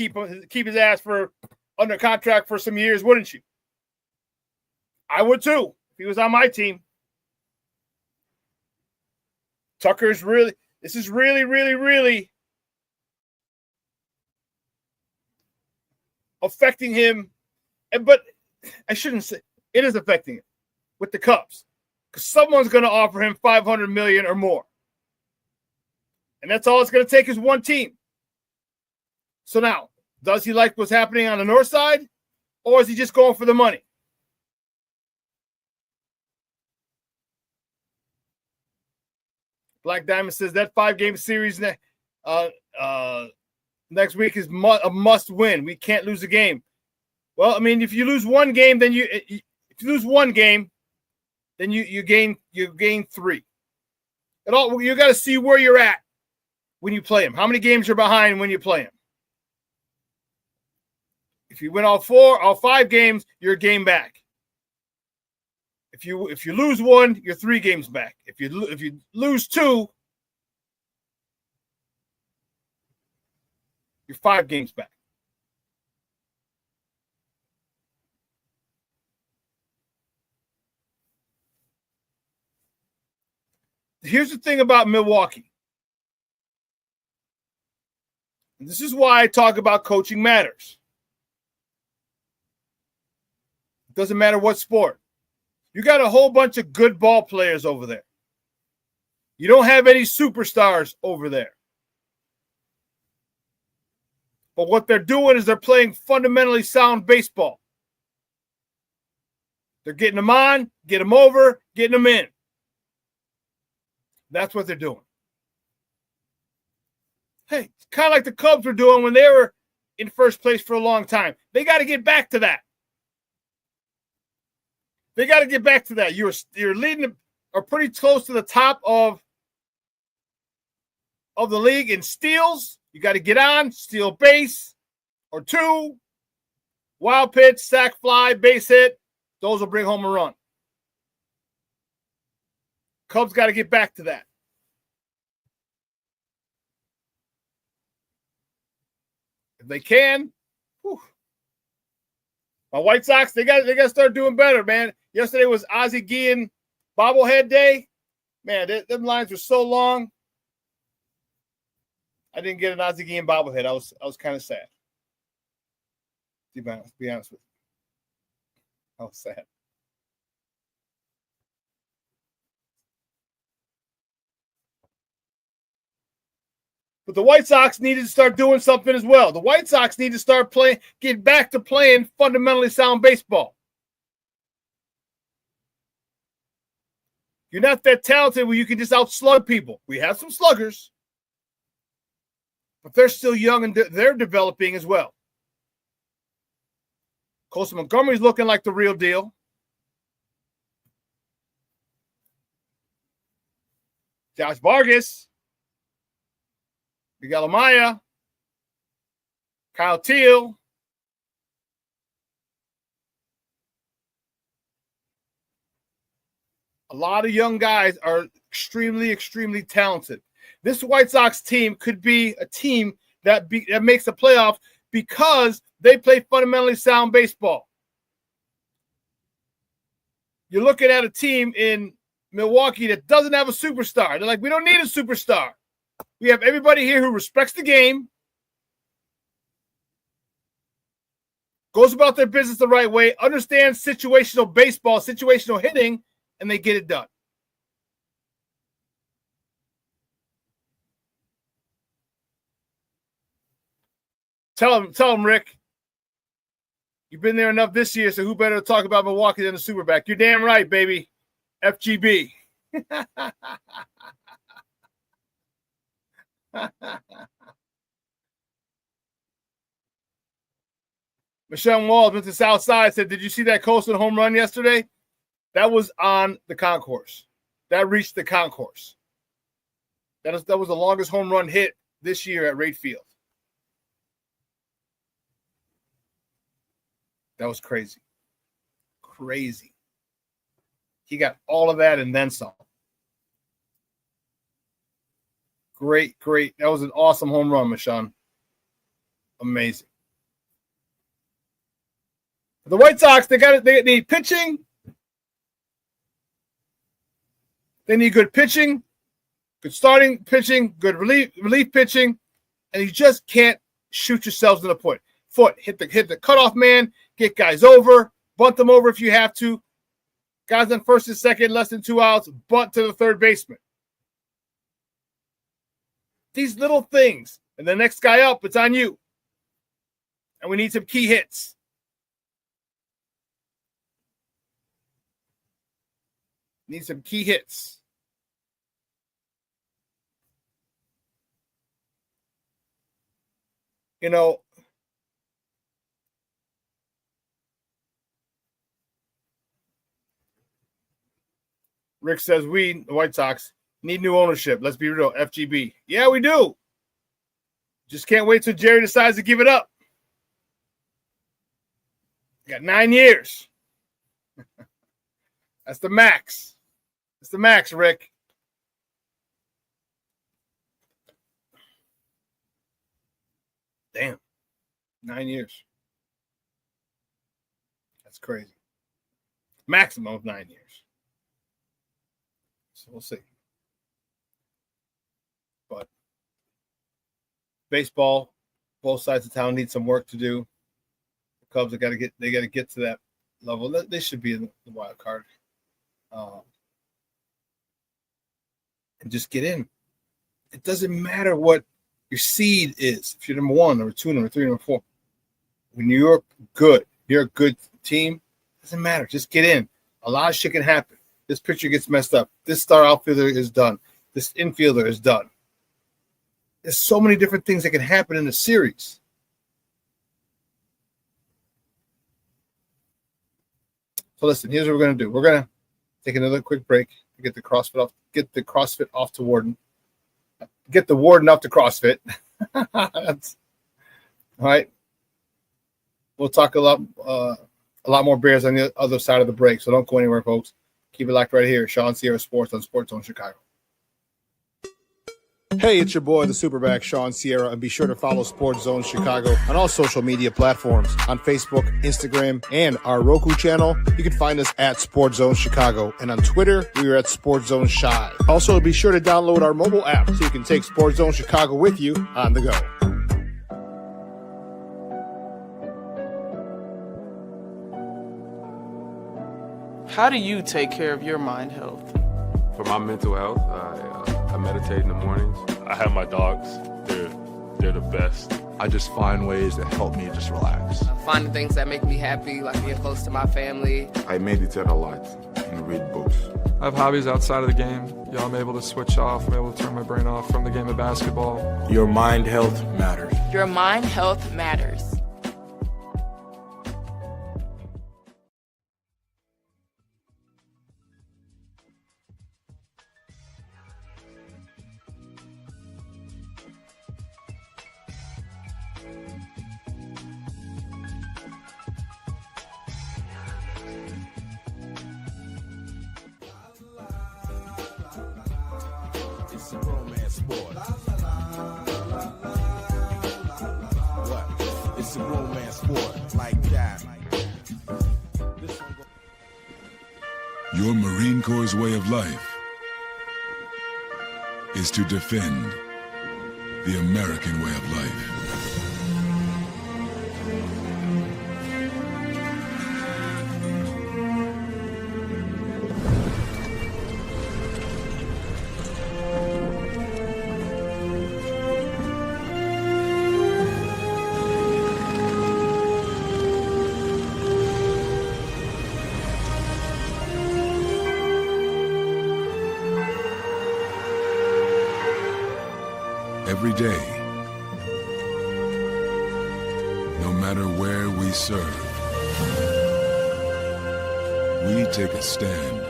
keep his ass under contract for some years, wouldn't you? I would too if he was on my team. This is really affecting him. But I shouldn't say it is affecting him with the Cubs because someone's going to offer him $500 million or more. And that's all it's going to take is one team. So now, does he like what's happening on the north side, or is he just going for the money? Black Diamond says that 5-game series next week is a must win. We can't lose a game. Well, I mean, if you lose one game, then you gain 3. You got to see where you're at when you play him. How many games you're behind when you play him? If you win all 5 games, you're a game back. If you lose 1, you're 3 games back. If you lose 2, you're 5 games back. Here's the thing about Milwaukee. And this is why I talk about coaching matters. It doesn't matter what sport. You got a whole bunch of good ball players over there. You don't have any superstars over there. But what they're doing is they're playing fundamentally sound baseball. They're getting them on, get them over, getting them in. That's what they're doing. Hey, it's kind of like the Cubs were doing when they were in first place for a long time. They got to get back to that. They got to get back to that. You're leading or pretty close to the top of the league in steals. You got to get on, steal base or 2, wild pitch, sac fly, base hit. Those will bring home a run. Cubs got to get back to that. If they can, whew. My White Sox, they got to start doing better, man. Yesterday was Ozzie Guillen bobblehead day. Man, them lines were so long. I didn't get an Ozzie Guillen bobblehead. I was kind of sad. To be honest with you. I was sad. But the White Sox needed to start doing something as well. The White Sox need to start get back to playing fundamentally sound baseball. You're not that talented where you can just outslug people. We have some sluggers, but they're still young and they're developing as well. Colson Montgomery's looking like the real deal. Josh Vargas, Miguel Amaya, Kyle Teal. A lot of young guys are extremely, extremely talented. This White Sox team could be a team that makes the playoffs because they play fundamentally sound baseball. You're looking at a team in Milwaukee that doesn't have a superstar. They're like, we don't need a superstar. We have everybody here who respects the game, goes about their business the right way, understands situational baseball, situational hitting, and they get it done. Tell him, Rick. You've been there enough this year, so who better to talk about Milwaukee than the SuperBack? You're damn right, baby. FGB. Michelle Walls went to South Side, said, did you see that Colson home run yesterday? That was on the concourse. That reached the concourse. That was the longest home run hit this year at Rate Field. That was crazy. Crazy. He got all of that and then some. Great. That was an awesome home run, Michonne. Amazing. The White Sox, they need pitching. They need good pitching, good starting pitching, good relief pitching, and you just can't shoot yourselves in the foot. Hit the cutoff man, get guys over, bunt them over if you have to. Guys on first and second, less than 2 outs, bunt to the third baseman. These little things, and the next guy up, it's on you. And we need some key hits. Need some key hits. You know, Rick says we, the White Sox, need new ownership. Let's be real, FGB. Yeah, we do. Just can't wait till Jerry decides to give it up. Got 9 years. That's the max. It's the max, Rick. Damn. 9 years. That's crazy. Maximum of 9 years. So we'll see. But baseball, both sides of town need some work to do. The Cubs got to get to that level. They should be in the wild card. And just get in. It doesn't matter what your seed is. If you're number 1, number 2, number 3, number 4. When you're good, you're a good team, it doesn't matter. Just get in. A lot of shit can happen. This pitcher gets messed up. This star outfielder is done. This infielder is done. There's so many different things that can happen in a series. So listen, here's what we're going to do. We're going to take another quick break to get the CrossFit off to Warden. Get the Warden up to CrossFit. That's all right. We'll talk a lot more Bears on the other side of the break. So don't go anywhere, folks. Keep it locked right here. Shawn Sierra Sports on Sports Zone Chicago. Hey, it's your boy, the Superback, Shawn Sierra, and be sure to follow Sports Zone Chicago on all social media platforms, on Facebook, Instagram, and our Roku channel. You can find us at Sports Zone Chicago, and on Twitter, we are at Sports Zone Shy. Also, be sure to download our mobile app so you can take Sports Zone Chicago with you on the go. How do you take care of your mind health? For my mental health, I meditate in the mornings. I have my dogs. They're the best. I just find ways that help me just relax. Finding things that make me happy, like being close to my family. I meditate a lot and read books. I have hobbies outside of the game. I'm able to switch off. I'm able to turn my brain off from the game of basketball. Your mind health matters. Your mind health matters. It's a romance sport. What? It's a romance sport like that. Your Marine Corps' way of life is to defend the American way of life. Every day, no matter where we serve, we take a stand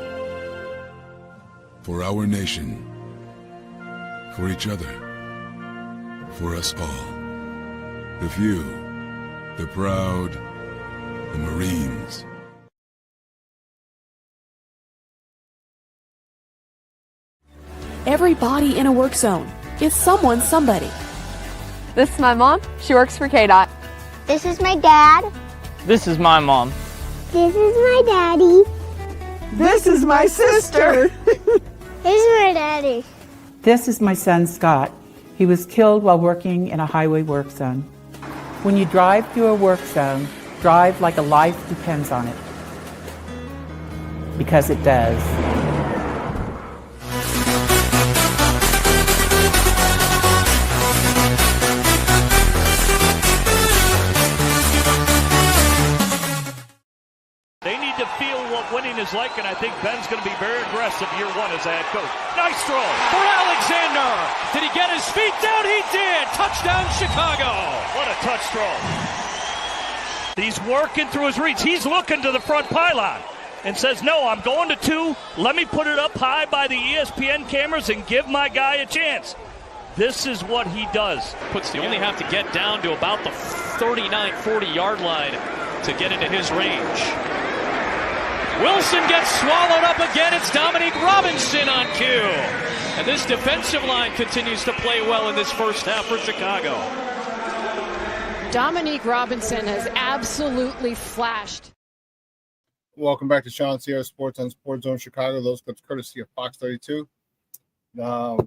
for our nation, for each other, for us all. The few, the proud, the Marines. Every body in a work zone is someone's somebody. This is my mom. She works for KDOT. This is my dad. This is my mom. This is my daddy. This is my sister. This is my daddy. This is my son, Scott. He was killed while working in a highway work zone. When you drive through a work zone, drive like a life depends on it. Because it does. They need to feel what winning is like, and I think Ben's going to be very aggressive year one as a head coach. Nice throw for Alexander. Did he get his feet down? He did. Touchdown, Chicago. What a touch throw. He's working through his reads. He's looking to the front pylon and says, no, I'm going to 2. Let me put it up high by the ESPN cameras and give my guy a chance. This is what he does. You only have to get down to about the 39, 40-yard line to get into his range. Wilson gets swallowed up again. It's Dominique Robinson on cue. And this defensive line continues to play well in this first half for Chicago. Dominique Robinson has absolutely flashed. Welcome back to Shawn Sierra Sports on Sports Zone Chicago. Those clips courtesy of Fox 32. Those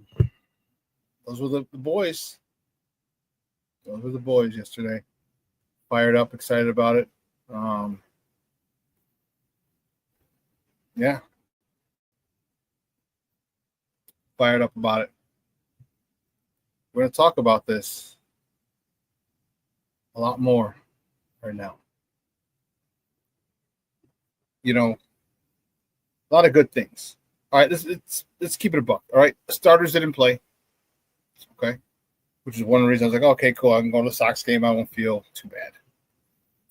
were the boys. Those were the boys yesterday. Fired up, excited about it. Yeah. Fired up about it. We're going to talk about this a lot more right now. You know, a lot of good things. All right, let's keep it a buck. All right, starters didn't play. Okay, which is one of the reasons I was like, okay, cool. I can go to the Sox game. I won't feel too bad.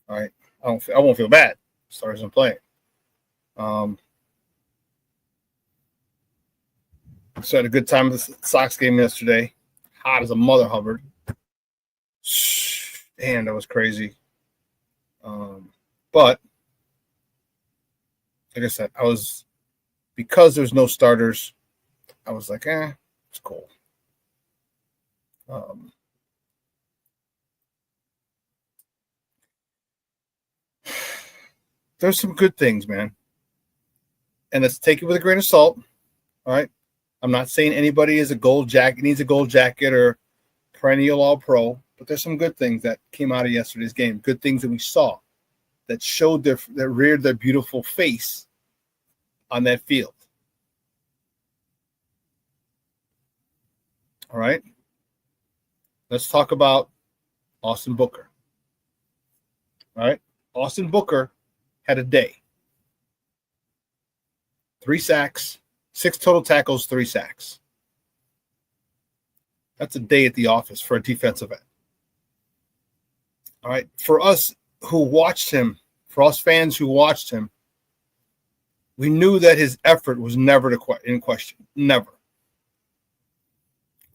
All right, I won't feel bad. Starters didn't play. So I had a good time at the Sox game yesterday. Hot as a mother Hubbard. Damn, that was crazy. But like I said, because there's no starters, I was like, it's cool. There's some good things, man. And let's take it with a grain of salt. All right. I'm not saying anybody needs a gold jacket or perennial all-pro, but there's some good things that came out of yesterday's game. Good things that we saw that showed that reared their beautiful face on that field. All right. Let's talk about Austin Booker. All right. Austin Booker had a day. 3 sacks, 6 total tackles, 3 sacks. That's a day at the office for a defensive end. All right. For us who watched him, for us fans who watched him, we knew that his effort was never in question. Never.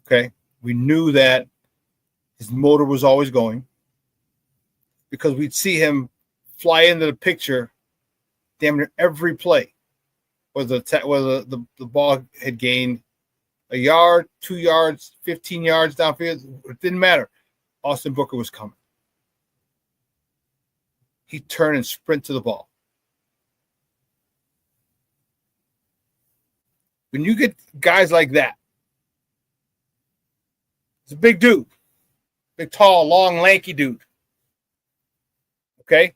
Okay. We knew that his motor was always going. because we'd see him fly into the picture damn near every play. Whether the ball had gained a yard, 2 yards, 15 yards downfield, it didn't matter. Austin Booker was coming. He'd turn and sprint to the ball. When you get guys like that, it's a big dude. Big, tall, long, lanky dude. Okay?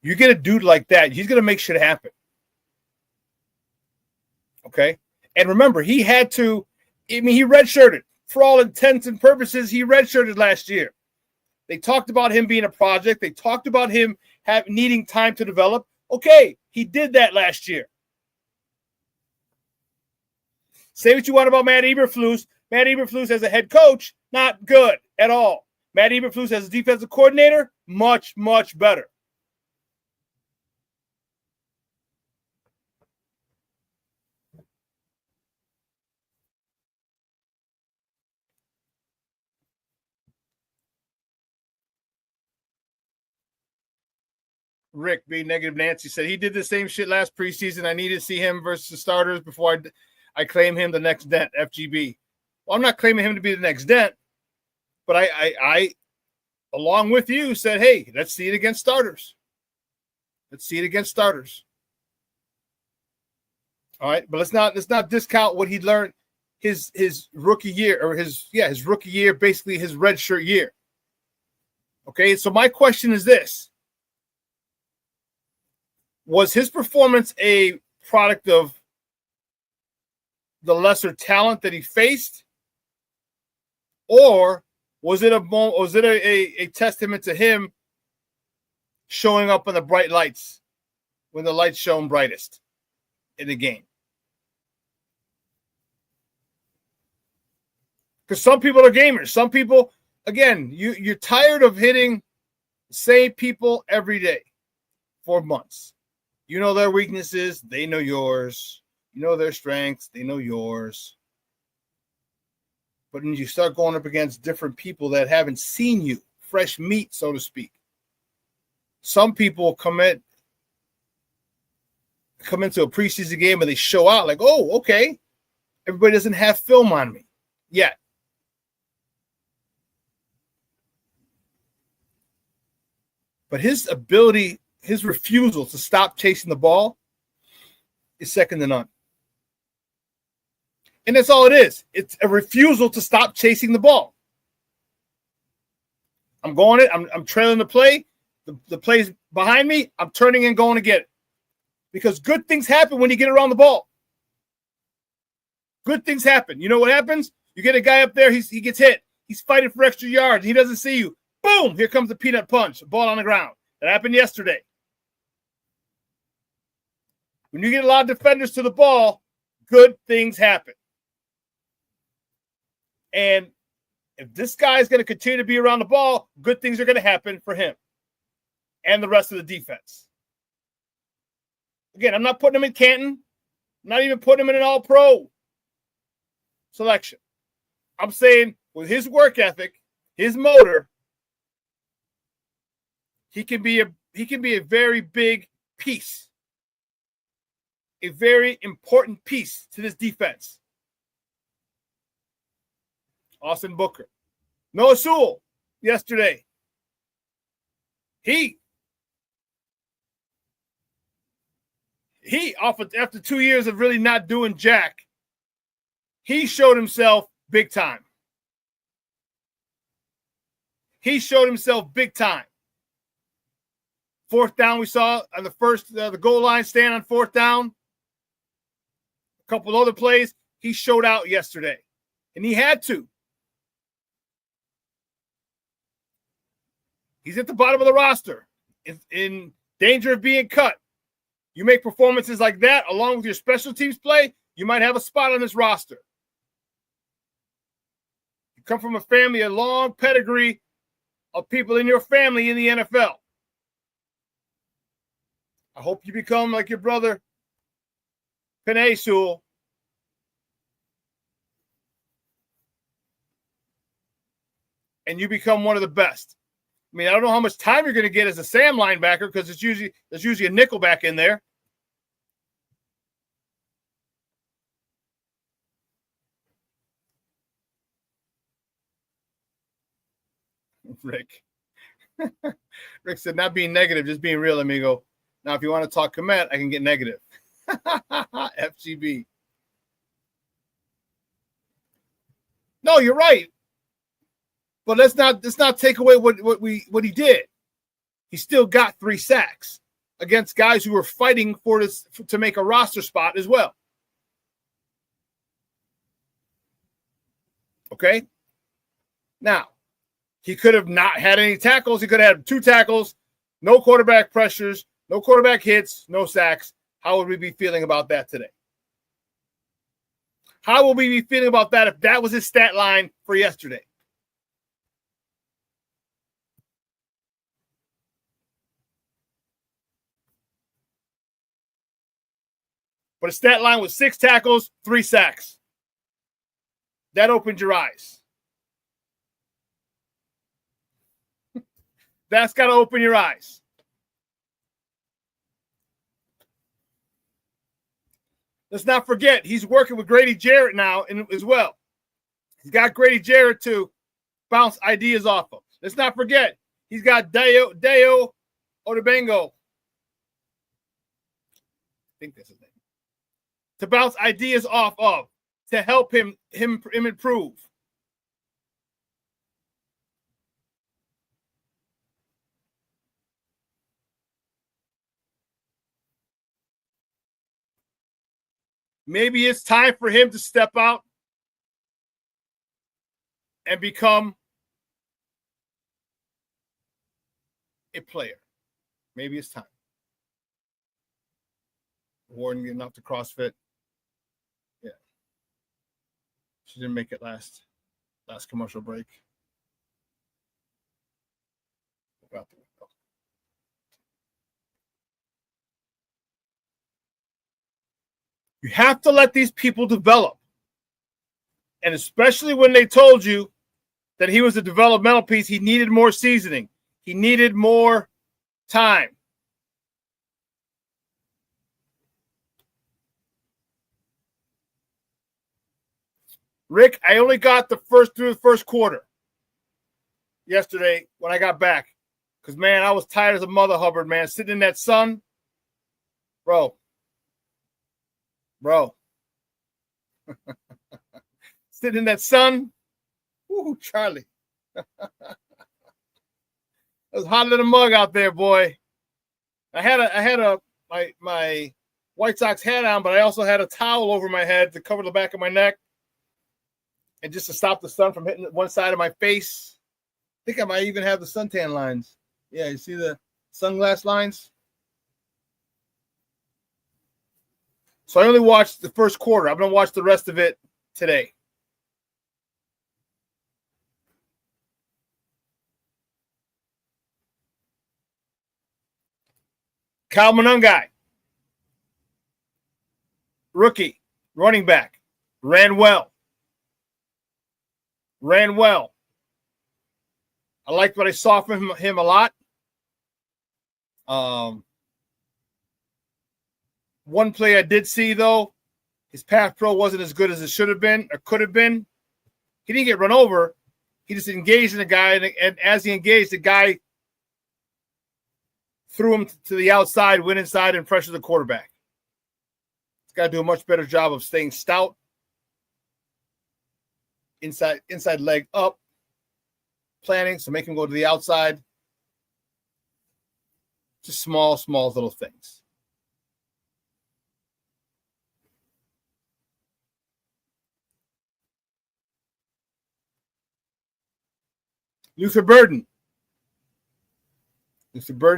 You get a dude like that, he's going to make shit happen. Okay? And remember, he redshirted. For all intents and purposes, he redshirted last year. They talked about him being a project. They talked about him needing time to develop. Okay, he did that last year. Say what you want about Matt Eberflus. Matt Eberflus as a head coach, not good at all. Matt Eberflus as a defensive coordinator, much, much better. Rick, being negative Nancy, said he did the same shit last preseason. I needed to see him versus the starters before I claim him the next dent, FGB. Well, I'm not claiming him to be the next dent, but I along with you, said, hey, let's see it against starters. Let's see it against starters. All right, but let's not discount what he learned his rookie year, or his rookie year, basically his redshirt year. Okay, so my question is this. Was his performance a product of the lesser talent that he faced, or was it a testament to him showing up on the bright lights when the lights shone brightest in the game? Because some people are gamers. Some people, again, you're tired of hitting the same people every day for months. You know their weaknesses, they know yours. You know their strengths, they know yours. But when you start going up against different people that haven't seen you, fresh meat, so to speak, some people come into a preseason game and they show out like, oh, okay, everybody doesn't have film on me yet. But his ability, his refusal to stop chasing the ball is second to none. And that's all it is. It's a refusal to stop chasing the ball. I'm trailing the play. The play's behind me. I'm turning and going to get it. Because good things happen when you get around the ball. Good things happen. You know what happens? You get a guy up there, he gets hit. He's fighting for extra yards. He doesn't see you. Boom! Here comes the peanut punch. Ball on the ground. That happened yesterday. When you get a lot of defenders to the ball, good things happen. And if this guy is going to continue to be around the ball, good things are going to happen for him and the rest of the defense. Again, I'm not putting him in Canton. I'm not even putting him in an all-pro selection. I'm saying with his work ethic, his motor, he can be a very big piece. A very important piece to this defense. Austin Booker. Noah Sewell yesterday. He after 2 years of really not doing jack, he showed himself big time. He showed himself big time. Fourth down, we saw on the goal line stand on fourth down. A couple other plays, he showed out yesterday. And he had to. He's at the bottom of the roster, in danger of being cut. You make performances like that, along with your special teams play, you might have a spot on this roster. You come from a long pedigree of people in your family in the NFL. I hope you become like your brother, Penei Sewell. And you become one of the best. I mean, I don't know how much time you're going to get as a Sam linebacker because there's usually a nickel back in there. Rick. Rick said, not being negative, just being real, amigo. Now, if you want to talk Komet, I can get negative. FGB. No, you're right. But let's not take away what he did. He still got 3 sacks against guys who were fighting to make a roster spot as well. Okay? Now, he could have not had any tackles. He could have had 2 tackles, no quarterback pressures, no quarterback hits, no sacks. How would we be feeling about that today? How will we be feeling about that if that was his stat line for yesterday? But his stat line was 6 tackles, 3 sacks. That opened your eyes. That's got to open your eyes. Let's not forget, he's working with Grady Jarrett now as well. He's got Grady Jarrett to bounce ideas off of. Let's not forget, he's got Deo Odebengo. I think that's his name. To bounce ideas off of, to help him improve. Maybe it's time for him to step out and become a player. Maybe it's time. Warren getting off the CrossFit. Yeah. She didn't make it last commercial break. You have to let these people develop. And especially when they told you that he was a developmental piece, he needed more seasoning. He needed more time. Rick, I only got through the first quarter yesterday when I got back. Because, man, I was tired as a mother hubbard, man. Sitting in that sun. Bro. Sitting in that sun. Ooh, Charlie. It was hotter than a mug out there, boy. I had my White Sox hat on, but I also had a towel over my head to cover the back of my neck. And just to stop the sun from hitting one side of my face. I think I might even have the suntan lines. Yeah, you see the sunglass lines? So I only watched the first quarter. I'm going to watch the rest of it today. Kyle Monungai, rookie, running back, ran well. I liked what I saw from him a lot. One play I did see, though, his pass pro wasn't as good as it should have been or could have been. He didn't get run over. He just engaged in the guy, and as he engaged, the guy threw him to the outside, went inside, and pressured the quarterback. He's got to do a much better job of staying stout. Inside leg up, planning, so make him go to the outside. Just small little things. Luther Burden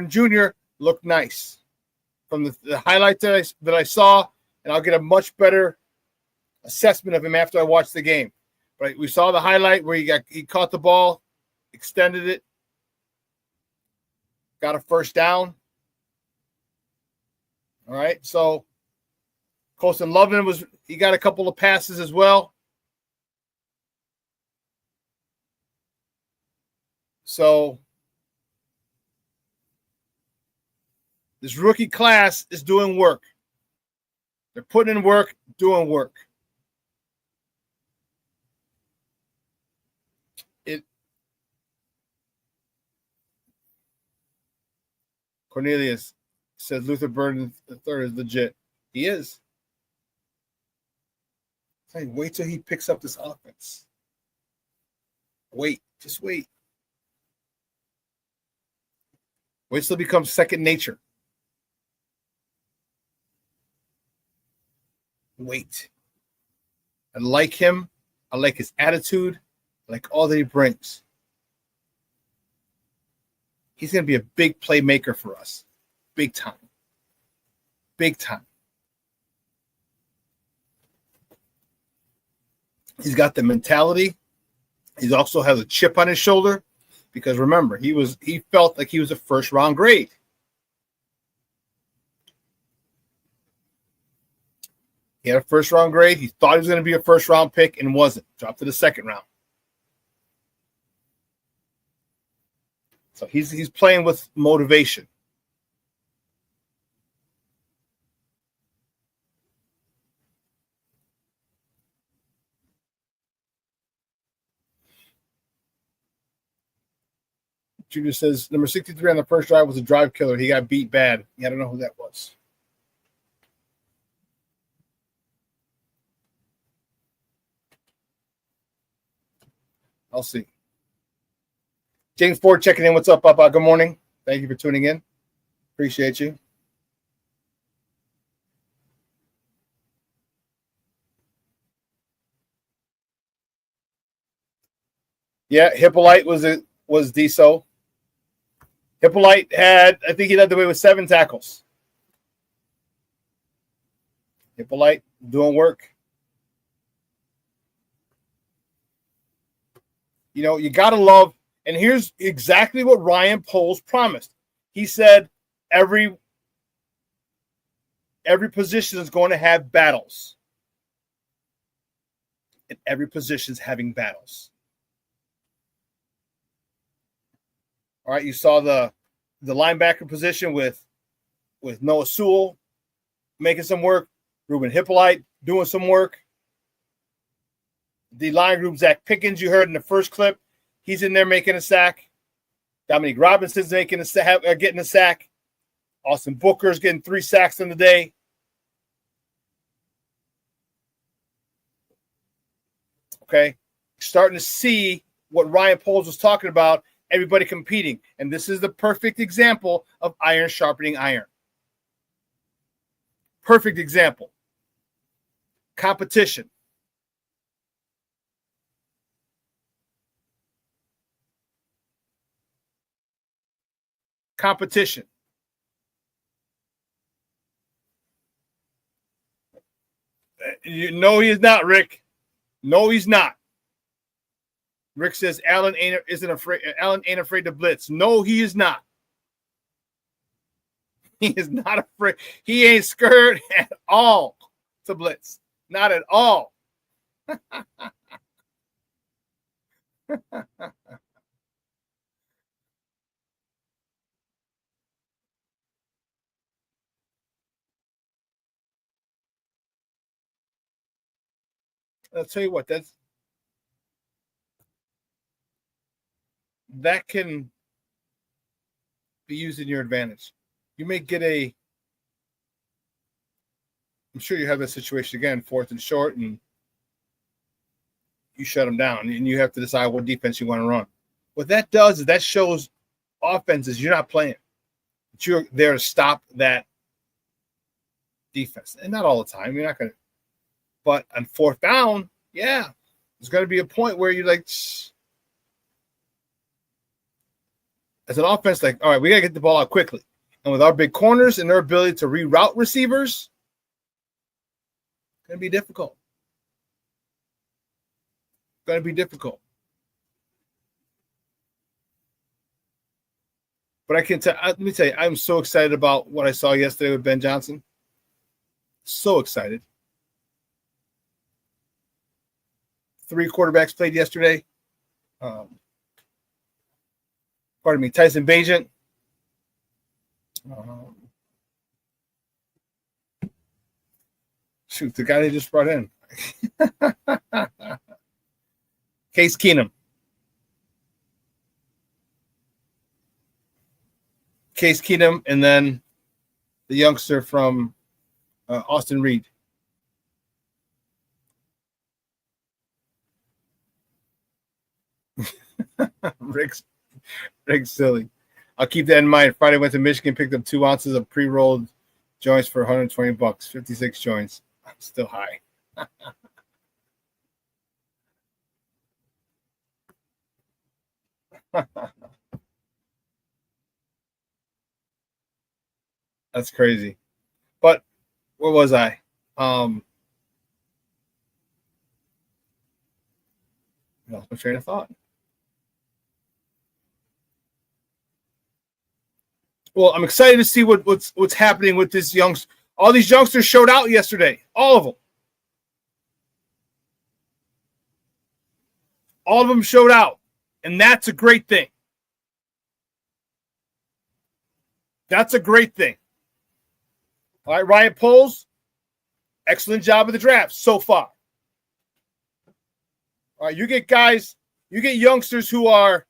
Jr. looked nice from the highlight that I saw, and I'll get a much better assessment of him after I watch the game. Right, we saw the highlight where he caught the ball, extended it, got a first down. All right, so Colston Loveland he got a couple of passes as well. So This rookie class is doing work. They're putting in work, doing work. Cornelius says Luther Burden III is legit. He is. Hey, wait till he picks up this offense. Wait. Just wait. Wait till it becomes second nature. Wait. I like him. I like his attitude. I like all that he brings. He's going to be a big playmaker for us. Big time. Big time. He's got the mentality. He also has a chip on his shoulder because remember, he felt like he was a first round grade. He had a first round grade. He thought he was going to be a first round pick and wasn't. Dropped to the second round. So he's playing with motivation. Junior says number 63 on the first drive was a drive killer. He got beat bad. Yeah, I don't know who that was. I'll see. James Ford checking in. What's up, Papa? Good morning. Thank you for tuning in. Appreciate you. Yeah, Hippolyte was DSO. Hippolyte I think he led the way with 7 tackles. Hippolyte doing work. You know, you got to love, and here's exactly what Ryan Poles promised. He said every position is going to have battles. And every position is having battles. All right, you saw the linebacker position with Noah Sewell making some work, Ruben Hippolyte doing some work. The line group, Zach Pickens, you heard in the first clip, he's in there making a sack. Dominique Robinson's getting a sack. Austin Booker's getting 3 sacks in the day. Okay, starting to see what Ryan Poles was talking about. Everybody competing. And this is the perfect example of iron sharpening iron. Perfect example. Competition. Competition. No, he is not, Rick. No, he's not. Rick says Allen ain't afraid to blitz. No, he is not. He is not afraid. He ain't scared at all to blitz. Not at all. I'll tell you what, that can be used in your advantage. You may get I'm sure you have that situation again, 4th and short, and you shut them down, and you have to decide what defense you want to run. What that does is that shows offenses you're not playing. But you're there to stop that defense. And not all the time. You're not going to. But on 4th down, yeah, there's going to be a point where you're like, shh. As an offense, like, all right, we got to get the ball out quickly. And with our big corners and their ability to reroute receivers, it's going to be difficult. It's going to be difficult. But let me tell you, I'm so excited about what I saw yesterday with Ben Johnson. So excited. 3 quarterbacks played yesterday. Tyson Bagent. Shoot, the guy they just brought in. Case Keenum. Case Keenum, and then the youngster from Austin Reed. Rick's silly. I'll keep that in mind. Friday went to Michigan, picked up 2 ounces of pre-rolled joints for $120, 56 joints. Still high. That's crazy. But where was I? Lost my train of thought. Well, I'm excited to see what's happening with this youngster. All these youngsters showed out yesterday. All of them. All of them showed out. And that's a great thing. That's a great thing. All right, Ryan Poles, excellent job of the draft so far. All right, you get youngsters who are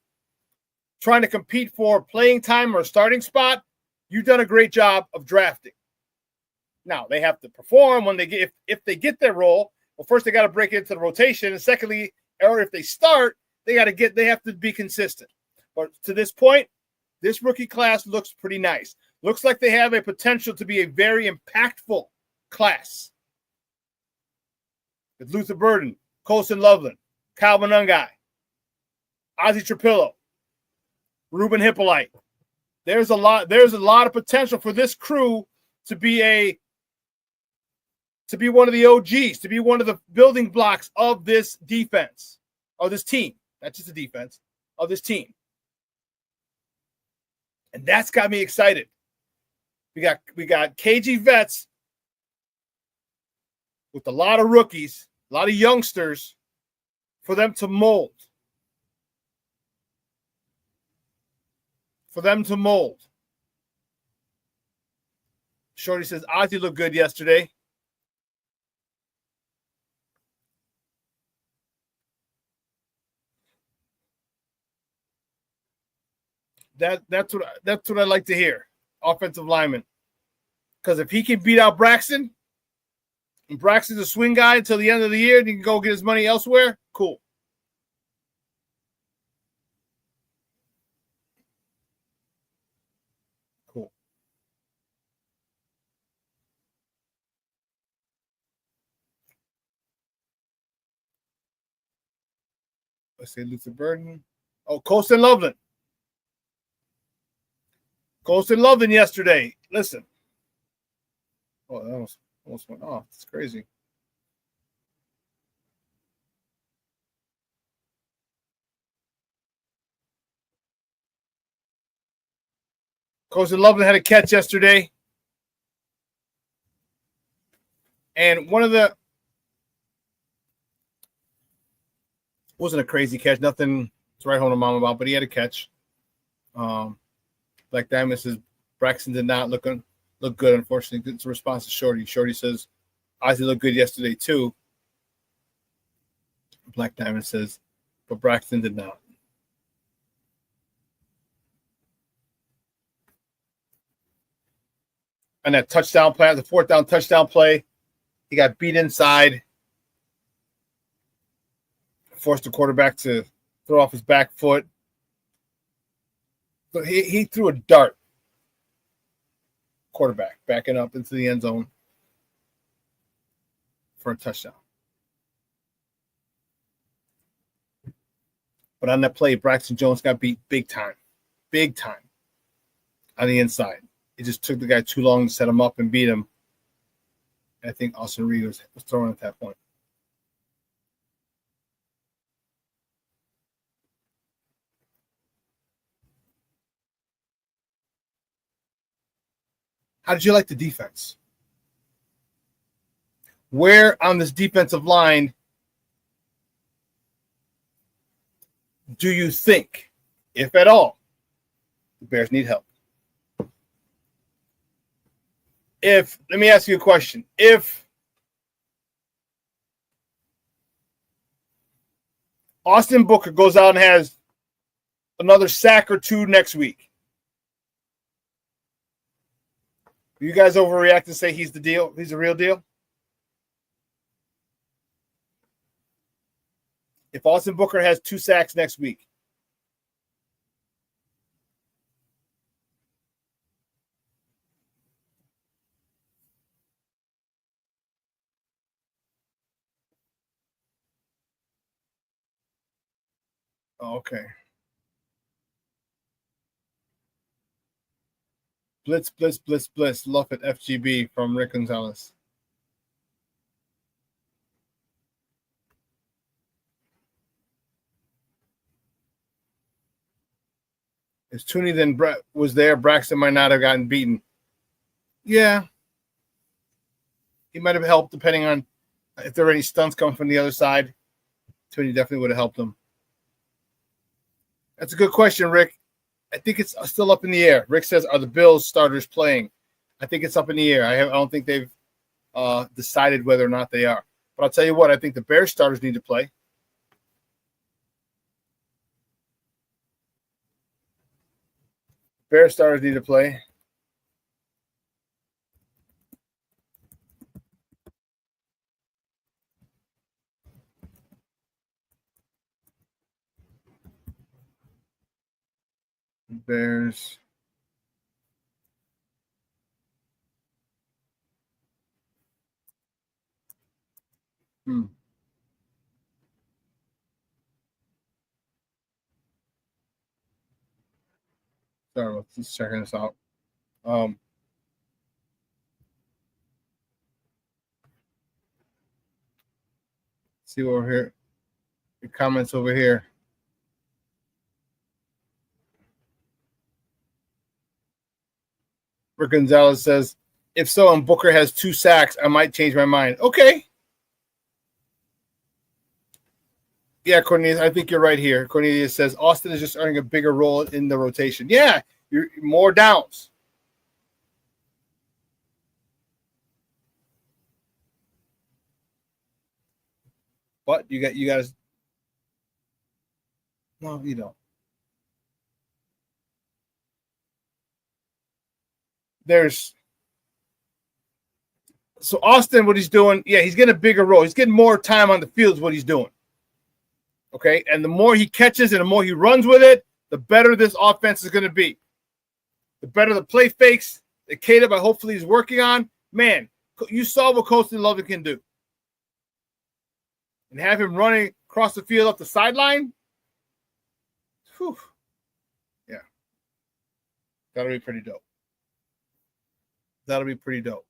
trying to compete for playing time or a starting spot. You've done a great job of drafting. Now, they have to perform when they get if they get their role. Well, first they got to break into the rotation, and secondly, or if they start, they have to be consistent. But to this point, this rookie class looks pretty nice. Looks like they have a potential to be a very impactful class. With Luther Burden, Colson Loveland, Calvin Ungai, Ozzie Trapillo, Ruben Hippolyte. There's a lot of potential for this crew to be one of the OGs, to be one of the building blocks of this defense, of this team. Not just the defense, of this team. And that's got me excited. We got KG vets with a lot of rookies, a lot of youngsters for them to mold. Shorty says, Ozzie looked good yesterday. That's what I like to hear. Offensive lineman. Because if he can beat out Braxton, and Braxton's a swing guy until the end of the year, and he can go get his money elsewhere, cool. Cool. Let's say Luther Burden. Oh, Colson Loveland. Colson Loveland yesterday. Listen. Oh, that almost went off. It's crazy. Colson Loveland had a catch yesterday. And one of the wasn't a crazy catch, nothing to write home to mom about, but he had a catch. Black Diamond says Braxton did not look good, unfortunately. It's a response to Shorty. Shorty says Ozzie looked good yesterday too. Black Diamond says, but Braxton did not. And that touchdown play, the 4th down touchdown play, he got beat inside, forced the quarterback to throw off his back foot. So he threw a dart. Quarterback backing up into the end zone for a touchdown. But on that play, Braxton Jones got beat big time on the inside. It just took the guy too long to set him up and beat him. And I think Austin Reed was throwing at that point. How did you like the defense? Where on this defensive line do you think, if at all, the Bears need help? Let me ask you a question. If Austin Booker goes out and has another sack or two next week. You guys overreact and say he's the deal? He's the real deal? If Austin Booker has 2 sacks next week, okay. Blitz, blitz, blitz, blitz. Love it, FGB from Rick Gonzalez. If Tooney then was there, Braxton might not have gotten beaten. Yeah. He might have helped depending on if there were any stunts coming from the other side. Tooney definitely would have helped him. That's a good question, Rick. I think it's still up in the air. Rick says, are the Bills starters playing? I think it's up in the air. I don't think they've decided whether or not they are. But I'll tell you what, I think the Bears starters need to play. Bears starters need to play. Bears. Sorry, let's just checking this out. See over here. The comments over here. Rick Gonzalez says, if so, and Booker has 2 sacks, I might change my mind. Okay. Yeah, Cornelius, I think you're right here. Cornelius says, Austin is just earning a bigger role in the rotation. Yeah, you're more downs. But you got to. No, you don't. So Austin, what he's doing, yeah, he's getting a bigger role. He's getting more time on the field is what he's doing. Okay, and the more he catches and the more he runs with it, the better this offense is going to be. The better the play fakes that K-Dub hopefully is working on. Man, you saw what Colston Loving can do. And have him running across the field up the sideline. Whew. Yeah. That'll be pretty dope. That'll be pretty dope.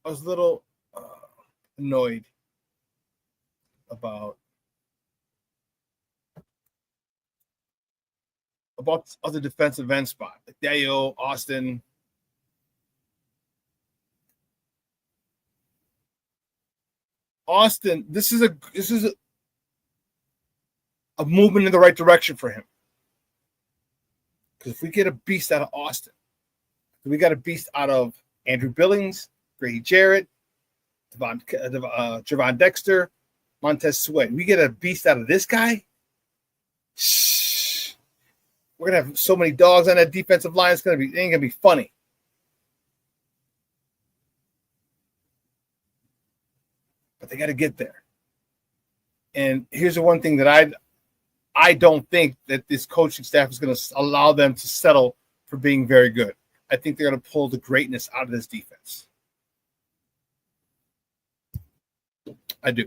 I was a little annoyed about other defensive end spot, like Dayo, Austin. Austin, this is a movement in the right direction for him. Because if we get a beast out of Austin, we got a beast out of Andrew Billings, Grady Jarrett, Gervon Dexter, Montez Sweat. We get a beast out of this guy. Shh. We're gonna have so many dogs on that defensive line. It ain't gonna be funny. But they got to get there. And here's the one thing that I don't think that this coaching staff is going to allow them to settle for being very good. I think they're going to pull the greatness out of this defense. I do.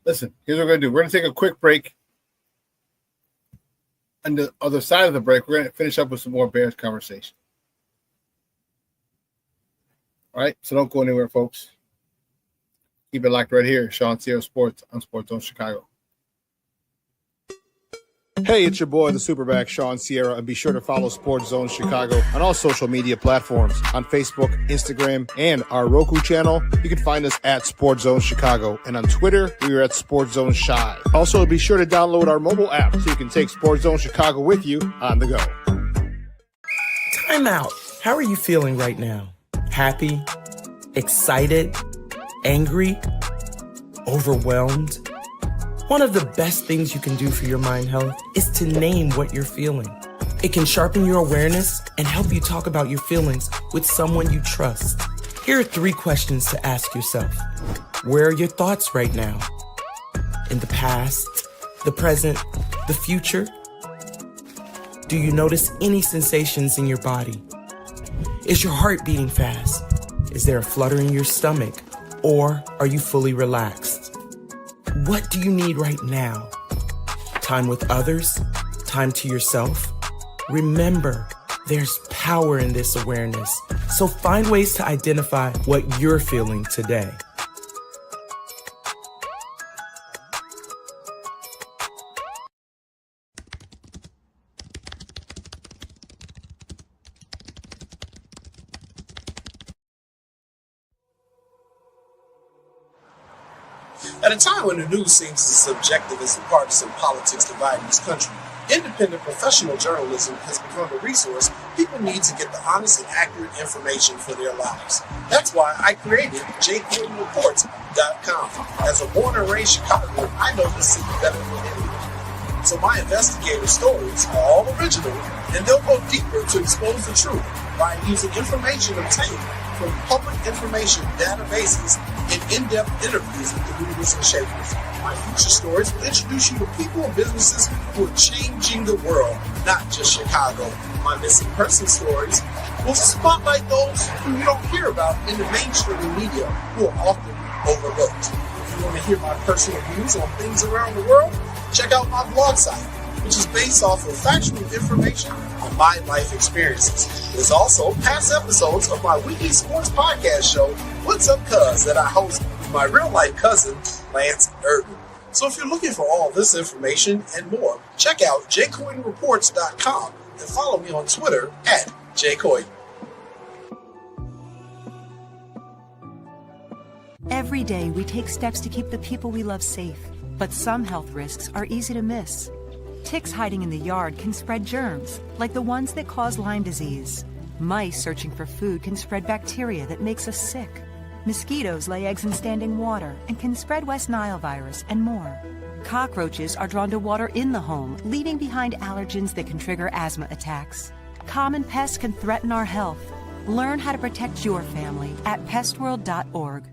Listen, here's what we're going to do. We're going to take a quick break. On the other side of the break, we're going to finish up with some more Bears conversation. All right, so don't go anywhere, folks. Keep it locked right here. ShawnSierraSports on Sports Zone Chicago. Hey, it's your boy, the SuperBack, Shawn Sierra, and be sure to follow Sports Zone Chicago on all social media platforms, on Facebook, Instagram, and our Roku channel. You can find us at Sports Zone Chicago, and on Twitter, we are at Sports Zone Shy. Also, be sure to download our mobile app so you can take Sports Zone Chicago with you on the go. Time out. How are you feeling right now? Happy? Excited? Angry? Overwhelmed? One of the best things you can do for your mind health is to name what you're feeling. It can sharpen your awareness and help you talk about your feelings with someone you trust. Here are 3 questions to ask yourself. Where are your thoughts right now? In the past, the present, the future? Do you notice any sensations in your body? Is your heart beating fast? Is there a flutter in your stomach? Or are you fully relaxed? What do you need right now? Time with others? Time to yourself? Remember, there's power in this awareness. So find ways to identify what you're feeling today. At a time when the news seems as subjective as the partisan politics dividing this country, independent professional journalism has become a resource people need to get the honest and accurate information for their lives. That's why I created gervondextersr.com. As a born and raised Chicagoan, I know the city better than anyone. So my investigative stories are all original, and they'll go deeper to expose the truth by using information obtained from public information databases and in-depth interviews with the movers and shakers. My future stories will introduce you to people and businesses who are changing the world, not just Chicago. My missing person stories will spotlight those who you don't hear about in the mainstream media, who are often overlooked. If you want to hear my personal views on things around the world, check out my blog site, which is based off of factual information on my life experiences. There's also past episodes of my weekly sports podcast show, What's Up Cuz, that I host with my real-life cousin, Lance Urban. So if you're looking for all this information and more, check out jcoydenreports.com and follow me on Twitter at jcoyden. Every day we take steps to keep the people we love safe, but some health risks are easy to miss. Ticks hiding in the yard can spread germs, like the ones that cause Lyme disease. Mice searching for food can spread bacteria that makes us sick. Mosquitoes lay eggs in standing water and can spread West Nile virus and more. Cockroaches are drawn to water in the home, leaving behind allergens that can trigger asthma attacks. Common pests can threaten our health. Learn how to protect your family at pestworld.org.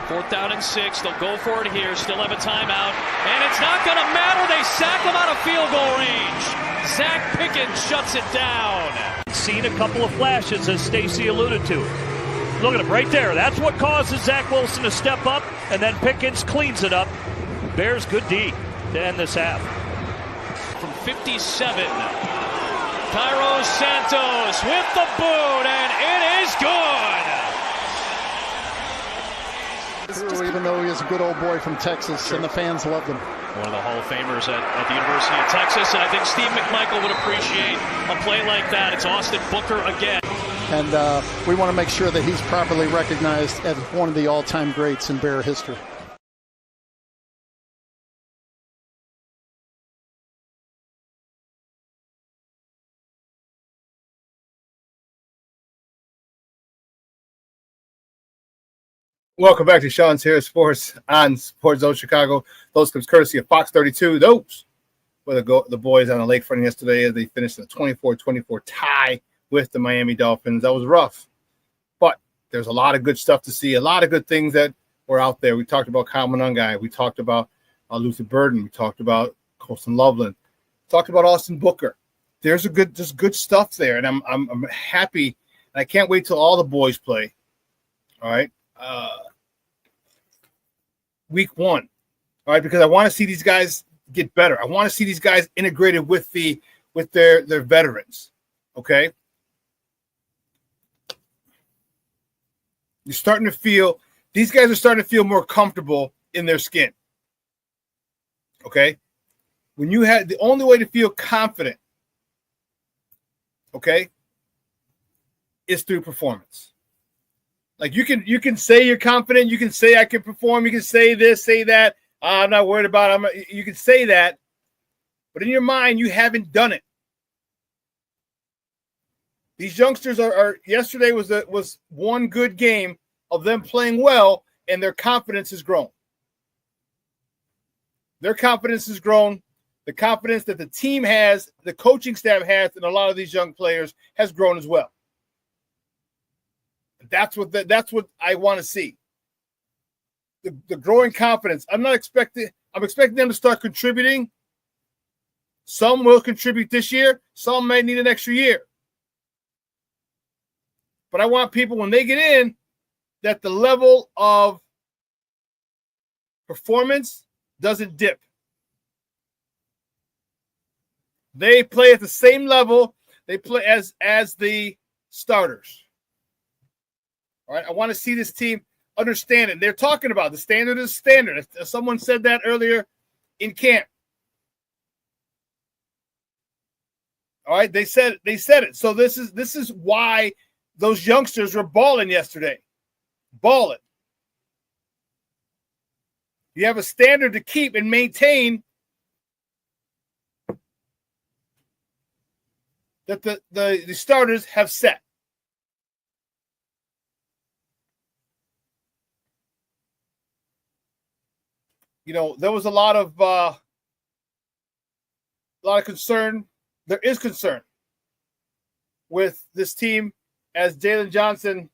Fourth down and 6. They'll go for it here. Still have a timeout. And it's not going to matter. They sack him out of field goal range. Zach Pickens shuts it down. Seen a couple of flashes, as Stacy alluded to. Look at him right there. That's what causes Zach Wilson to step up, and then Pickens cleans it up. Bears good D to end this half. From 57, Cairo Santos with the boot, and it is good. Even though he is a good old boy from Texas, and the fans loved him. One of the Hall of Famers at the University of Texas, and I think Steve McMichael would appreciate a play like that. It's Austin Booker again. And we want to make sure that he's properly recognized as one of the all-time greats in Bear history. Welcome back to ShawnSierraSports on Sports Zone Chicago. Those comes courtesy of Fox 32. Those were the boys on the lakefront yesterday as they finished a 24-24 tie with the Miami Dolphins. That was rough, but there's a lot of good stuff to see, a lot of good things that were out there. We talked about Kyle Monangai. We talked about Luther Burden. We talked about Colson Loveland. We talked about Austin Booker. There's good stuff there, and I'm happy. I can't wait till all the boys play. All right. Week 1, all right, because I want to see these guys get better. I want to see these guys integrated with their veterans. Okay, these guys are starting to feel more comfortable in their skin. Okay, when you had the only way to feel confident, okay, is through performance. Like you can say you're confident, you can say I can perform, you can say this, say that. I'm not worried about it. You can say that, but in your mind, you haven't done it. These youngsters are yesterday was one good game of them playing well, and their confidence has grown. Their confidence has grown. The confidence that the team has, the coaching staff has, and a lot of these young players has grown as well. That's what I want to see. The growing confidence. I'm expecting them to start contributing. Some will contribute this year. Some may need an extra year. But I want people, when they get in, that the level of performance doesn't dip. They play at the same level they play as the starters. All right, I want to see this team understand it. They're talking about the standard is standard. Someone said that earlier in camp. All right, they said it. So this is why those youngsters were balling yesterday. Balling. You have a standard to keep and maintain that the starters have set. You know, there was a lot of concern. There is concern with this team as Jalen Johnson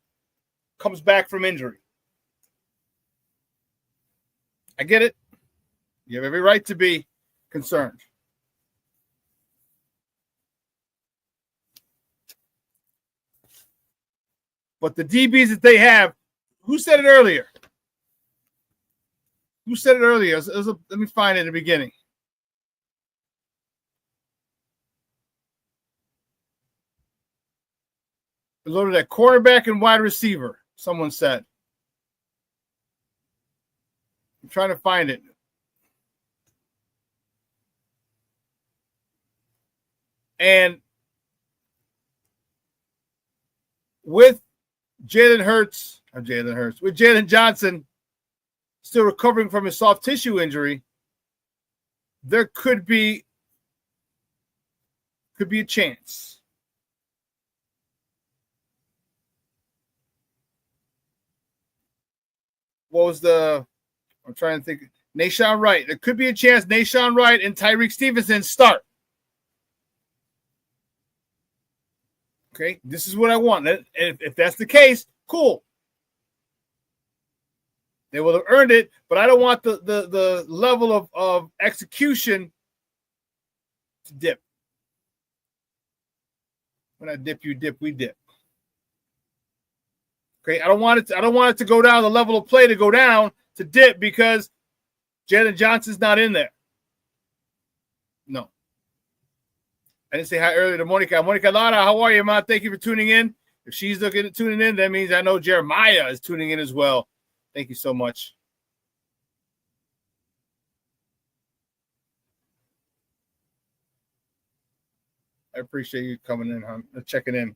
comes back from injury. I get it. You have every right to be concerned. But the DBs that they have, who said it earlier? Who said it earlier? Let me find it in the beginning. It was loaded at quarterback and wide receiver, someone said. I'm trying to find it. And with with Jalen Johnson still recovering from his soft tissue injury, there could be a chance. I'm trying to think. Nashawn Wright. There could be a chance Nashawn Wright and Tyreek Stevenson start. Okay, this is what I want. And if that's the case, cool. They will have earned it, but I don't want the level of execution to dip. When I dip, you dip, we dip. Okay, I don't want it to go down, the level of play to go down, to dip, because Jalen Johnson's not in there. No. I didn't say hi earlier to Monica. Monica Lara, how are you, Ma? Thank you for tuning in. If she's looking at tuning in, that means I know Jeremiah is tuning in as well. Thank you so much. I appreciate you coming in, checking in.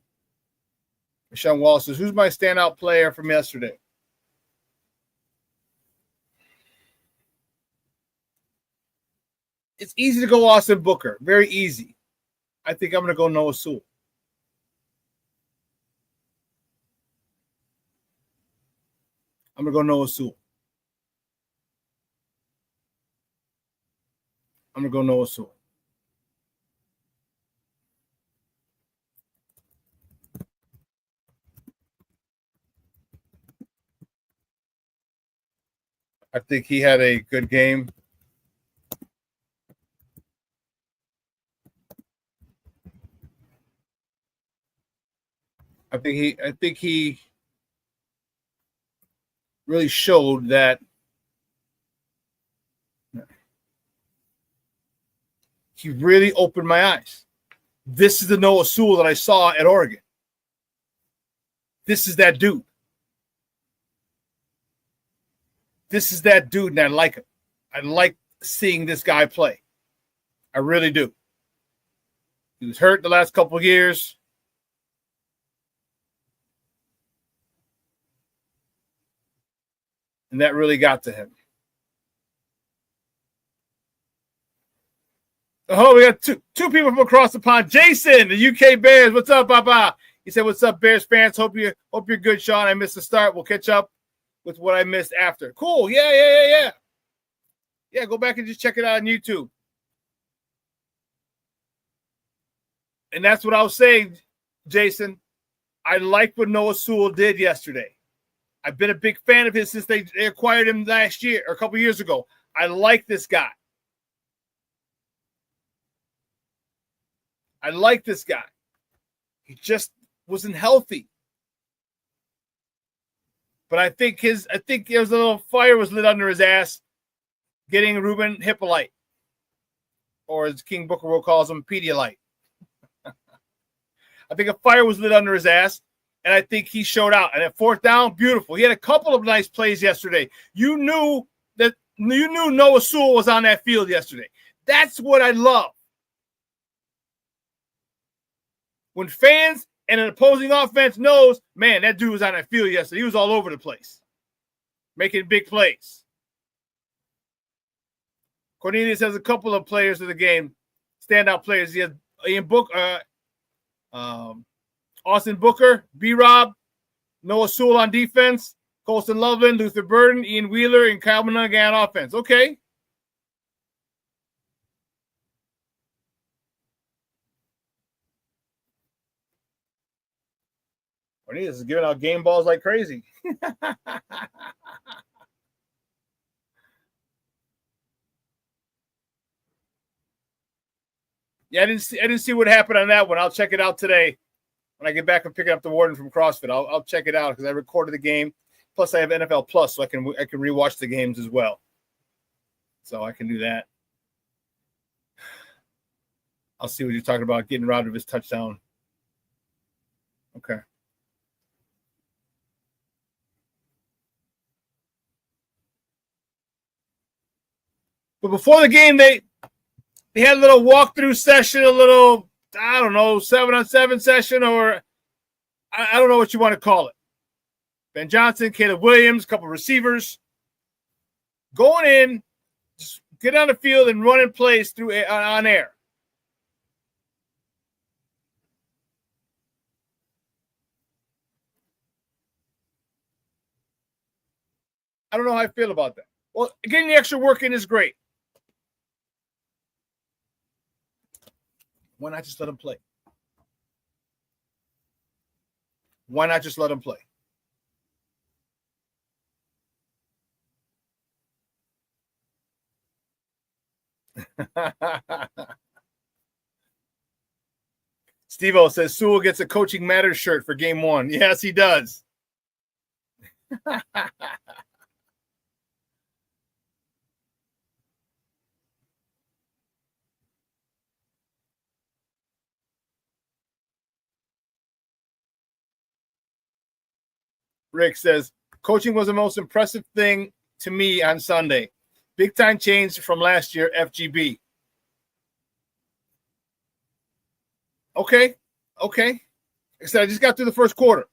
Michelle Wallace says, who's my standout player from yesterday? It's easy to go Austin Booker. Very easy. I think I'm going to go Noah Sewell. I'm going to go Noah Sewell. I'm going to go Noah Sewell. I think he had a good game. I think he really showed that he really opened my eyes. This is the Noah Sewell that I saw at Oregon. This is that dude. This is that dude, and I like him. I like seeing this guy play. I really do. He was hurt the last couple of years. And that really got to him. Oh, we got two people from across the pond. Jason, the UK Bears. What's up, Papa? He said, "What's up, Bears fans? Hope you're good, Shawn. I missed the start. We'll catch up with what I missed after." Cool. Yeah. Yeah, go back and just check it out on YouTube. And that's what I was saying, Jason. I like what Noah Sewell did yesterday. I've been a big fan of his since they acquired him last year or a couple years ago. I like this guy. He just wasn't healthy. But I think there was a little fire was lit under his ass getting Ruben Hippolyte, or as King Booker Will calls him, Pedialyte. I think a fire was lit under his ass, and I think he showed out. And at fourth down, beautiful. He had a couple of nice plays yesterday. You knew Noah Sewell was on that field yesterday. That's what I love. When fans and an opposing offense knows, man, that dude was on that field yesterday. He was all over the place, making big plays. Cornelius has a couple of players of the game, standout players. He has Austin Booker, B-Rob, Noah Sewell on defense, Colston Loveland, Luther Burden, Ian Wheeler, and Kyle Monaghan on offense. Okay. Cornelius is giving out game balls like crazy. Yeah, I didn't see what happened on that one. I'll check it out today when I get back and pick up the Warden from CrossFit. I'll check it out because I recorded the game. Plus, I have NFL Plus, so I can rewatch the games as well. So I can do that. I'll see what you're talking about, getting robbed of his touchdown. Okay. But before the game, they had a little walkthrough session, a little, 7-on-7 session, or I don't know what you want to call it. Ben Johnson, Caleb Williams, a couple of receivers going in, just get on the field and running plays through on air. I don't know how I feel about that. Well, getting the extra work in is great. Why not just let him play? Why not just let him play? Steve-O says Sewell gets a Coaching Matters shirt for game 1. Yes, he does. Rick says, coaching was the most impressive thing to me on Sunday. Big time change from last year, FGB. Okay. Like I said, I just got through the first quarter.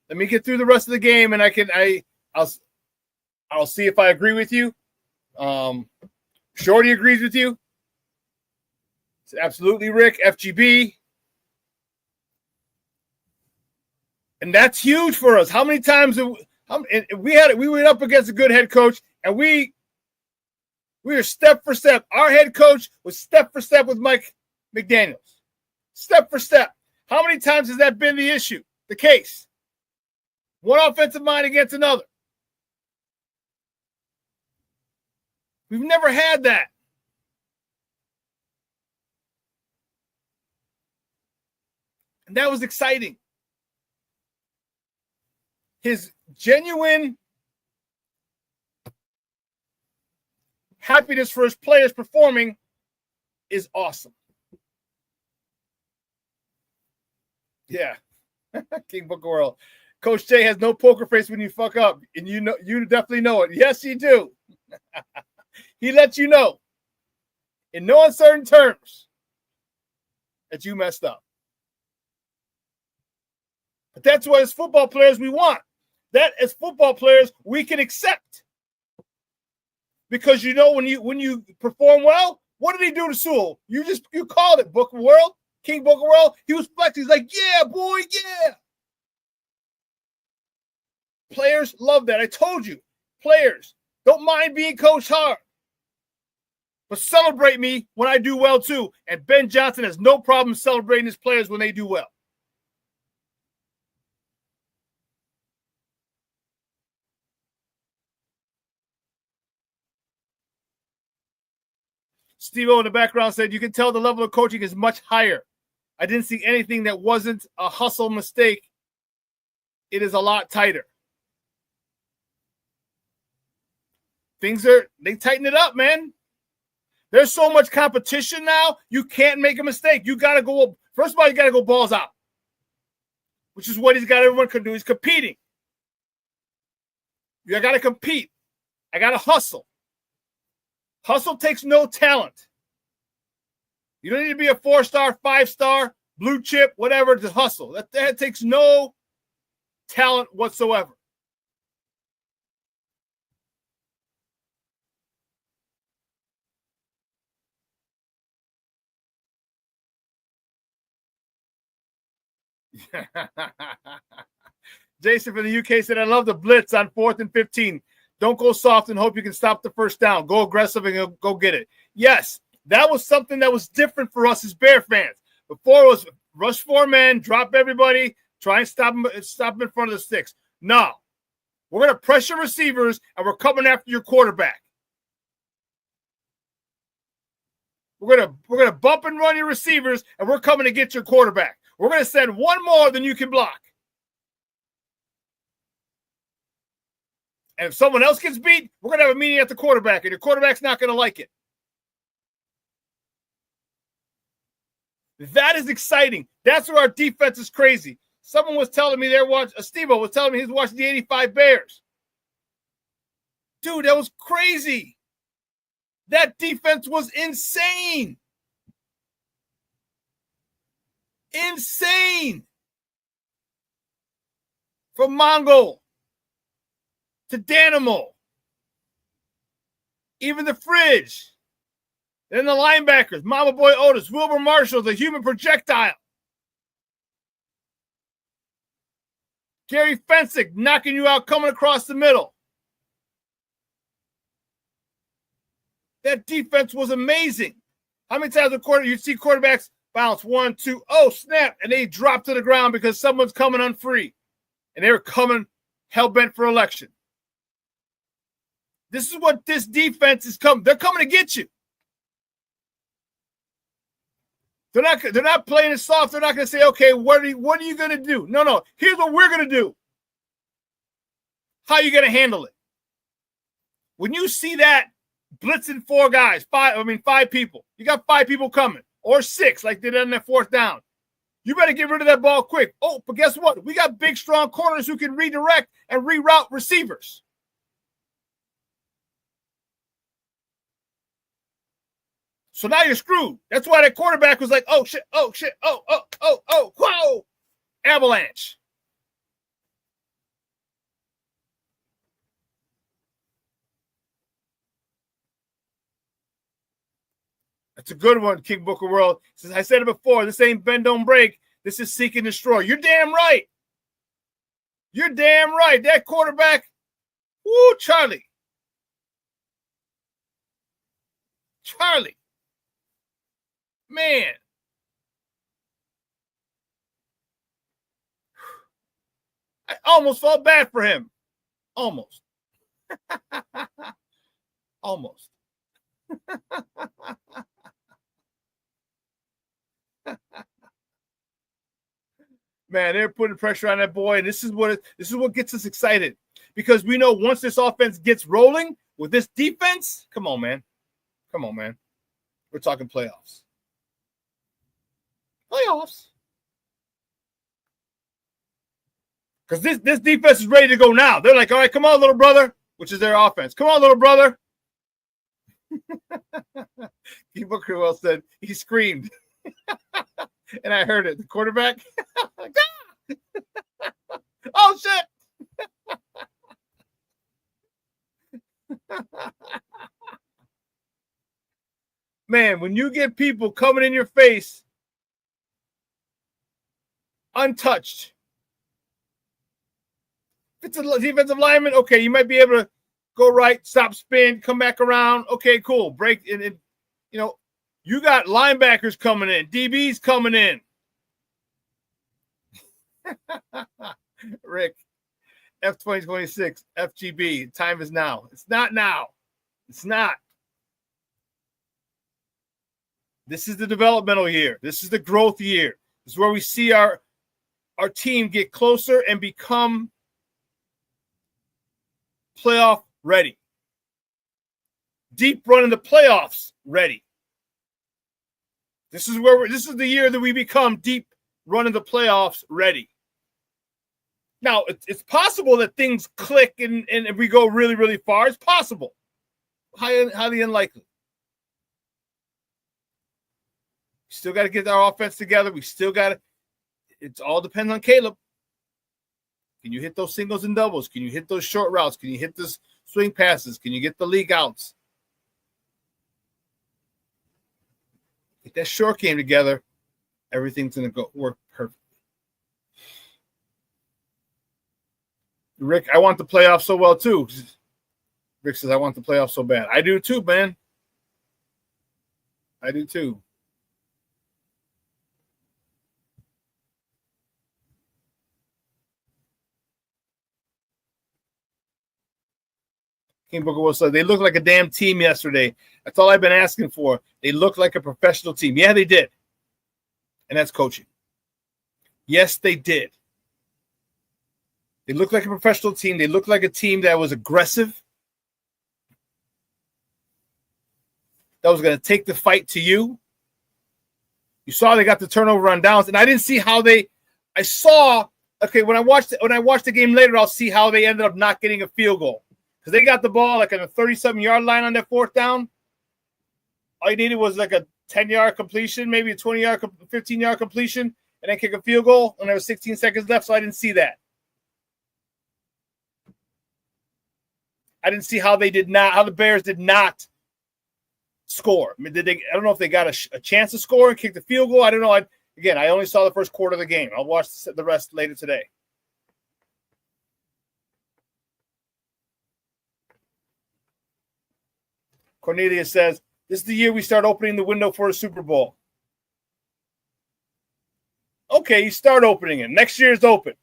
Let me get through the rest of the game, and I'll see if I agree with you. Shorty agrees with you. It's absolutely Rick, FGB. And that's huge for us. How many times we went up against a good head coach, and we were step for step. Our head coach was step for step with Mike McDaniels. Step for step. How many times has that been the issue, the case? One offensive mind against another. We've never had that. And that was exciting. His genuine happiness for his players performing is awesome. Yeah. King Book World. Coach Jay has no poker face when you fuck up, and you definitely know it. Yes, you do. He lets you know in no uncertain terms that you messed up. But that's what as football players we want. That as football players we can accept. Because you know when you perform well, what did he do to Sewell? You called it, Book of World, King Book of World. He was flexing. He's like, yeah, boy, yeah. Players love that. I told you, players don't mind being coached hard, but celebrate me when I do well too. And Ben Johnson has no problem celebrating his players when they do well. Steve-O in the background said, you can tell the level of coaching is much higher. I didn't see anything that wasn't a hustle mistake. It is a lot tighter. They tighten it up, man. There's so much competition now, you can't make a mistake. You got to go, first of all, you got to go balls out, which is what everyone can do. He's competing. You got to compete. I got to hustle. Hustle takes no talent. You don't need to be a 4-star, 5-star, blue chip, whatever to hustle. That takes no talent whatsoever. Jason from the UK said, I love the blitz on 4th and 15. Don't go soft and hope you can stop the first down. Go aggressive and go get it. Yes, that was something that was different for us as Bear fans. Before it was rush 4 men, drop everybody, try and stop them in front of the sticks. No, we're going to pressure receivers and we're coming after your quarterback. We're gonna bump and run your receivers and we're coming to get your quarterback. We're going to send one more than you can block. And if someone else gets beat, we're going to have a meeting at the quarterback, and your quarterback's not going to like it. That is exciting. That's where our defense is crazy. Someone was telling me Steve-O was telling me he was watching the 85 Bears. Dude, that was crazy. That defense was insane. Insane. From Mongol to Danimal, even the Fridge, then the linebackers, Mama Boy Otis, Wilbur Marshall, the human projectile, Gary Fensick knocking you out coming across the middle. That defense was amazing. How many times you'd see quarterbacks bounce 1, 2, oh, snap, and they drop to the ground because someone's coming unfree, and they were coming hell-bent for election. This is what this defense is coming. They're coming to get you. They're not playing it soft. They're not going to say, okay, what are you going to do? No. Here's what we're going to do. How are you going to handle it? When you see that blitzing 4 guys, 5 people, you got 5 people coming, or 6 like they did on that 4th down. You better get rid of that ball quick. Oh, but guess what? We got big, strong corners who can redirect and reroute receivers. So now you're screwed. That's why that quarterback was like, oh, shit, whoa, avalanche. That's a good one, King Booker World. Since I said it before, this ain't bend, don't break. This is seek and destroy. You're damn right. You're damn right. That quarterback, woo, Charlie. Man. I almost felt bad for him. Almost. Almost. Man, they're putting pressure on that boy, and this is what gets us excited, because we know once this offense gets rolling with this defense, come on, man. We're talking playoffs. Because this defense is ready to go now. They're like, all right, come on, little brother, which is their offense. Come on, little brother. People Crewell said he screamed. And I heard it. The quarterback. Oh, shit. man, when you get people coming in your face untouched, if it's a defensive lineman, okay, you might be able to go right, stop, spin, come back around. Okay, cool. Break. And you got linebackers coming in, DBs coming in. Rick, F2026, FGB, time is now. It's not now. It's not. This is the developmental year. This is the growth year. This is where we see our team get closer and become playoff ready. Deep run in the playoffs ready. This is the year that we become deep run in the playoffs ready. Now, it's possible that things click and we go really, really far. It's possible. Highly unlikely. We still got to get our offense together. We still got to. It all depends on Caleb. Can you hit those singles and doubles? Can you hit those short routes? Can you hit those swing passes? Can you get the league outs? Get that short game together. Everything's going to work perfectly. Rick, I want the playoffs so well too. Rick says, I want the playoffs so bad. I do too, man. I do too. King Booker will say, they looked like a damn team yesterday. That's all I've been asking for. They looked like a professional team. Yeah, they did. And that's coaching. Yes, they did. They looked like a professional team. They looked like a team that was aggressive, that was going to take the fight to you. You saw they got the turnover on downs, and I didn't see how they. I saw. Okay, when I watched the game later, I'll see how they ended up not getting a field goal because they got the ball like on a 37-yard line on that fourth down. All you needed was like a 10-yard completion, maybe a 20-yard, 15-yard completion, and then kick a field goal. And there was 16 seconds left, so I didn't see that. I didn't see how the Bears did not score. I mean, I don't know if they got a chance to score and kick the field goal. I don't know. I only saw the first quarter of the game. I'll watch the rest later today. Cornelia says, this is the year we start opening the window for a Super Bowl. Okay, you start opening it. Next year is open.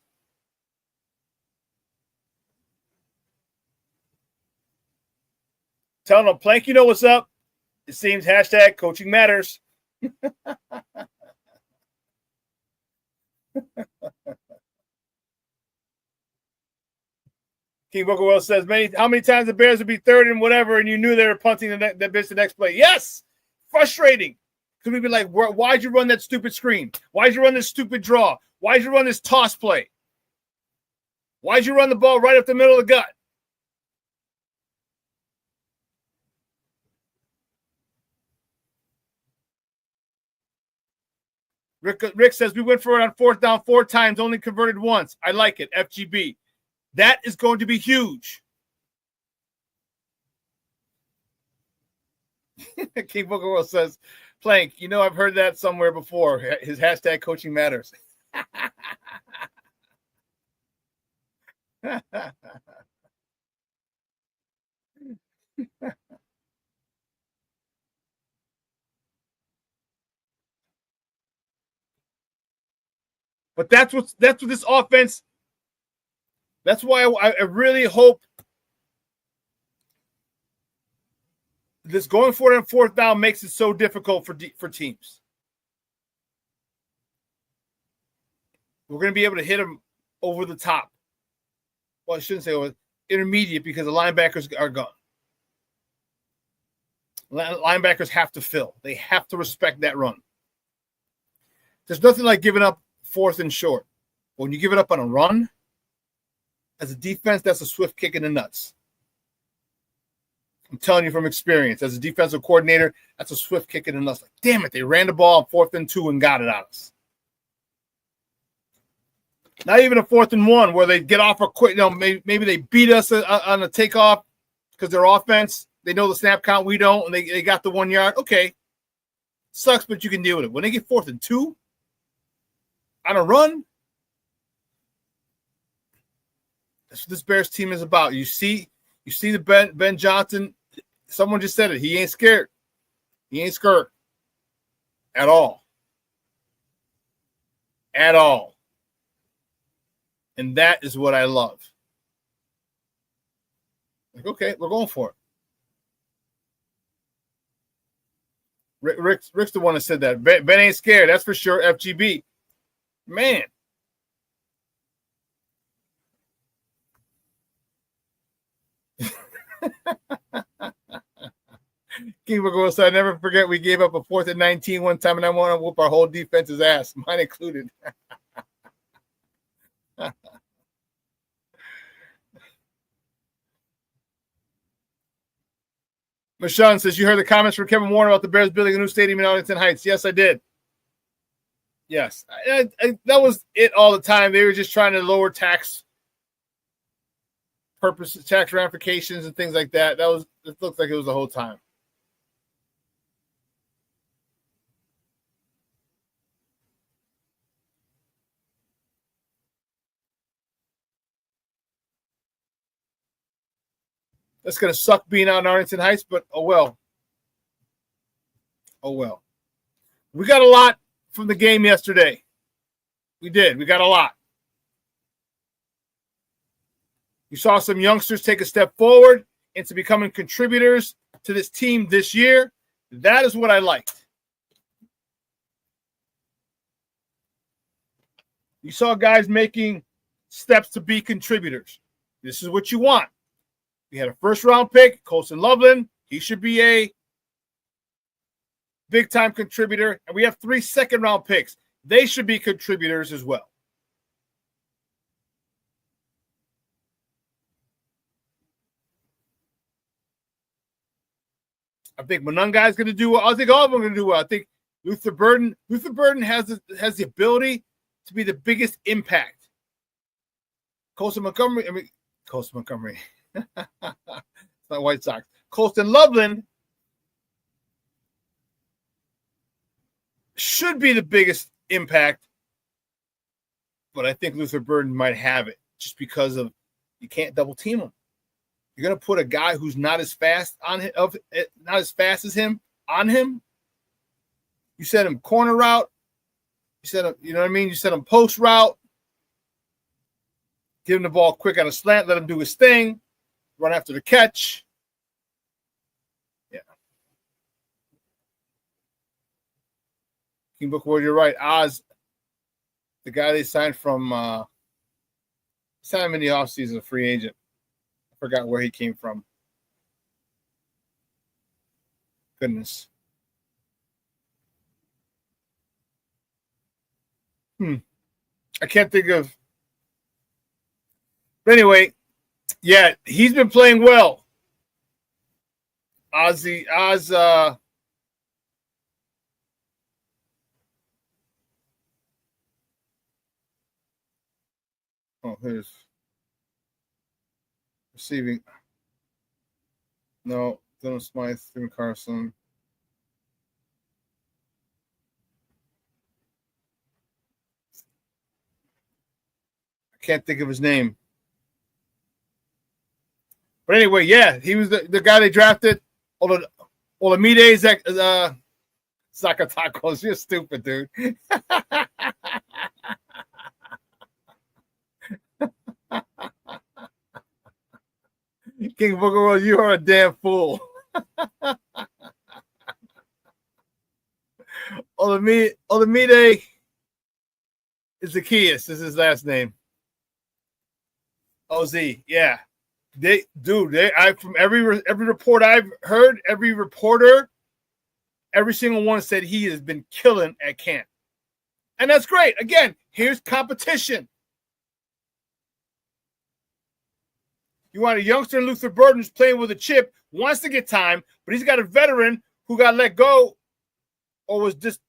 Telling them, Plank, you know what's up. It seems hashtag coaching matters. King Booker says, how many times the Bears would be third and whatever, and you knew they were punting that bitch the next play? Yes! Frustrating. Because we'd be like, why'd you run that stupid screen? Why'd you run this stupid draw? Why'd you run this toss play? Why'd you run the ball right up the middle of the gut? Rick says, we went for it on fourth down 4 times, only converted once. I like it. FGB. That is going to be huge. King Booker World says, Plank, I've heard that somewhere before. His hashtag coaching matters. But that's what this offense. That's why I really hope this going for it on fourth down makes it so difficult for teams. We're going to be able to hit them over the top. Well, I shouldn't say over intermediate because the linebackers are gone. Linebackers have to fill. They have to respect that run. There's nothing like giving up fourth and short. When you give it up on a run, as a defense, that's a swift kick in the nuts. I'm telling you from experience. As a defensive coordinator, that's a swift kick in the nuts. Like, damn it, they ran the ball on 4th and 2 and got it on us. Not even a 4th and 1 where they get off a quick, maybe they beat us on a takeoff because their offense, they know the snap count, we don't, and they got the 1 yard. Okay, sucks, but you can deal with it. When they get 4th and 2 on a run, that's what this Bears team is about. You see the Ben Johnson. Someone just said it. He ain't scared. He ain't scared at all. At all. And that is what I love. Like, okay, we're going for it. Rick's the one that said that. Ben ain't scared. That's for sure. FGB. Man. King Booker said, I never forget we gave up a 4th and 19 one time, and I want to whoop our whole defense's ass, mine included. Michonne says, you heard the comments from Kevin Warner about the Bears building a new stadium in Arlington Heights. Yes, I did. Yes. That was it all the time. They were just trying to lower tax purposes, tax ramifications and things like that. It looked like it was the whole time. That's going to suck being out in Arlington Heights, but oh well. Oh well. We got a lot from the game yesterday. We did. We got a lot. You saw some youngsters take a step forward into becoming contributors to this team this year. That is what I liked. You saw guys making steps to be contributors. This is what you want. We had a first-round pick, Colson Loveland. He should be a big-time contributor. And we have 3 second-round picks. They should be contributors as well. I think Monungai is going to do well. I think all of them are going to do well. I think Luther Burden has the ability to be the biggest impact. Colson Montgomery. It's not White Sox. Colston Loveland should be the biggest impact, but I think Luther Burden might have it just because of you can't double team him. You're gonna put a guy who's not as fast as him on him. You set him corner route. You set him, you know what I mean? You set him post route. Give him the ball quick on a slant. Let him do his thing. Run after the catch. Yeah. King Bookworld, you're right. Oz, the guy they signed from signed him in the offseason, a free agent. I forgot where he came from. Goodness. I can't think of. But anyway, yeah, he's been playing well. Oz. Oh, here's receiving. No, Dylan Smythe, Stephen Carson. I can't think of his name. But anyway, yeah, he was the guy they drafted. Olamide Zacatacos. You're stupid, dude. King Booker, you are a damn fool. Olamide Zacchaeus is his last name. OZ, yeah. From every report I've heard, every reporter, every single one said he has been killing at camp. And that's great. Again, here's competition. You want a youngster in Luther Burden who's playing with a chip, wants to get time, but he's got a veteran who got let go or was just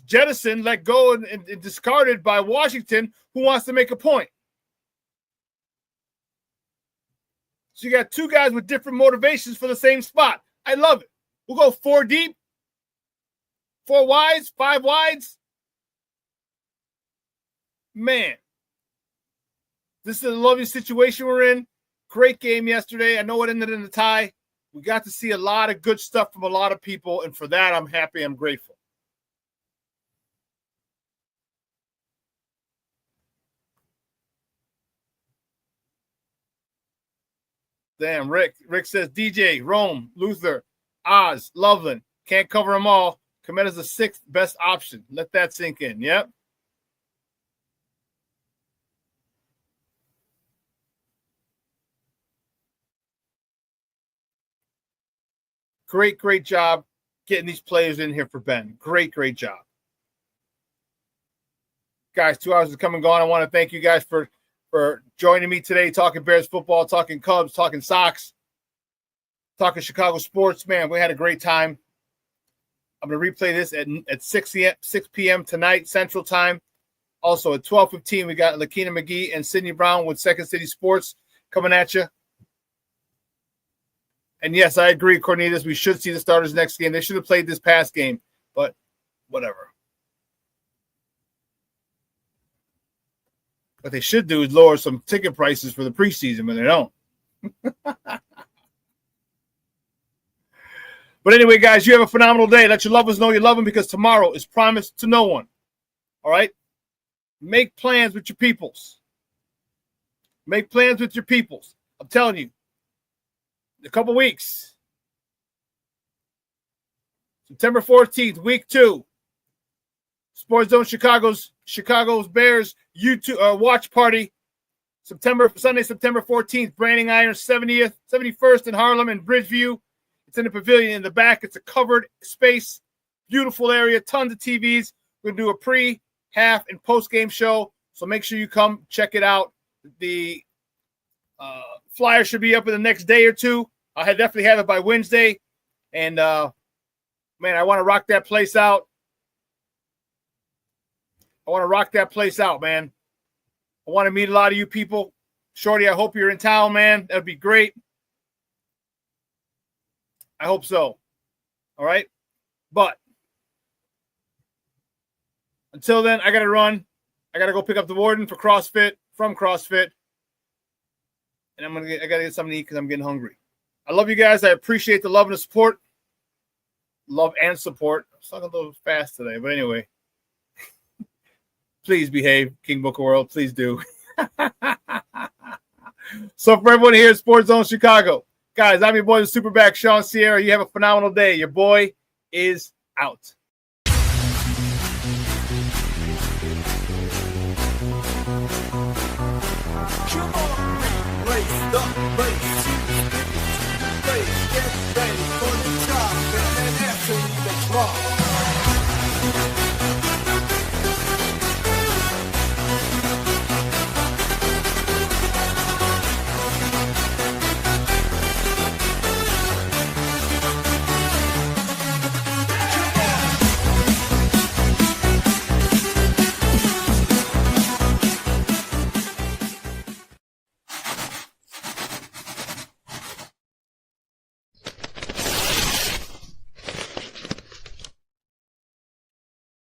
jettisoned, let go, and discarded by Washington, who wants to make a point. So you got two guys with different motivations for the same spot. I love it. We'll go 4 deep. 4 wides, 5 wides. Man, this is a lovely situation we're in. Great game yesterday. I know it ended in a tie. We got to see a lot of good stuff from a lot of people, and for that, I'm happy. I'm grateful. Damn, Rick. Rick says, DJ, Rome, Luther, Oz, Loveland. Can't cover them all. Komet is the 6th best option. Let that sink in. Yep. Great job getting these players in here for Ben. Great job. Guys, 2 hours has come and gone. I want to thank you guys for joining me today, talking Bears football, talking Cubs, talking Sox, talking Chicago sports. Man, we had a great time. I'm going to replay this at 6 p.m. tonight, Central Time. Also at 12:15, we got Lakina McGee and Sydney Brown with Second City Sports coming at you. And yes, I agree, Cornelius. We should see the starters next game. They should have played this past game, but whatever. What they should do is lower some ticket prices for the preseason, but they don't. But anyway, guys, you have a phenomenal day. Let your loved ones know you love them, because tomorrow is promised to no one. All right? Make plans with your peoples. Make plans with your peoples. I'm telling you, in a couple weeks, September 14th, week 2, Sports Zone Chicago's Bears YouTube watch party. Sunday, September 14th, Branding Iron 71st in Harlem and Bridgeview. It's in the pavilion in the back. It's a covered space, beautiful area, tons of TVs. We're going to do a pre, half, and post-game show, so make sure you come check it out. The flyer should be up in the next day or two. I'll definitely have it by Wednesday. And, man, I want to rock that place out. I want to rock that place out, man. I want to meet a lot of you people. Shorty, I hope you're in town, man. That would be great. I hope so. All right? But until then, I got to run. I got to go pick up the warden from CrossFit. And I got to get something to eat because I'm getting hungry. I love you guys. I appreciate the love and the support. Love and support. I'm talking a little fast today, but anyway. Please behave, King Booker World. Please do. So for everyone here at Sports Zone Chicago, guys, I'm your boy, the SuperBack, Shawn Sierra. You have a phenomenal day. Your boy is out.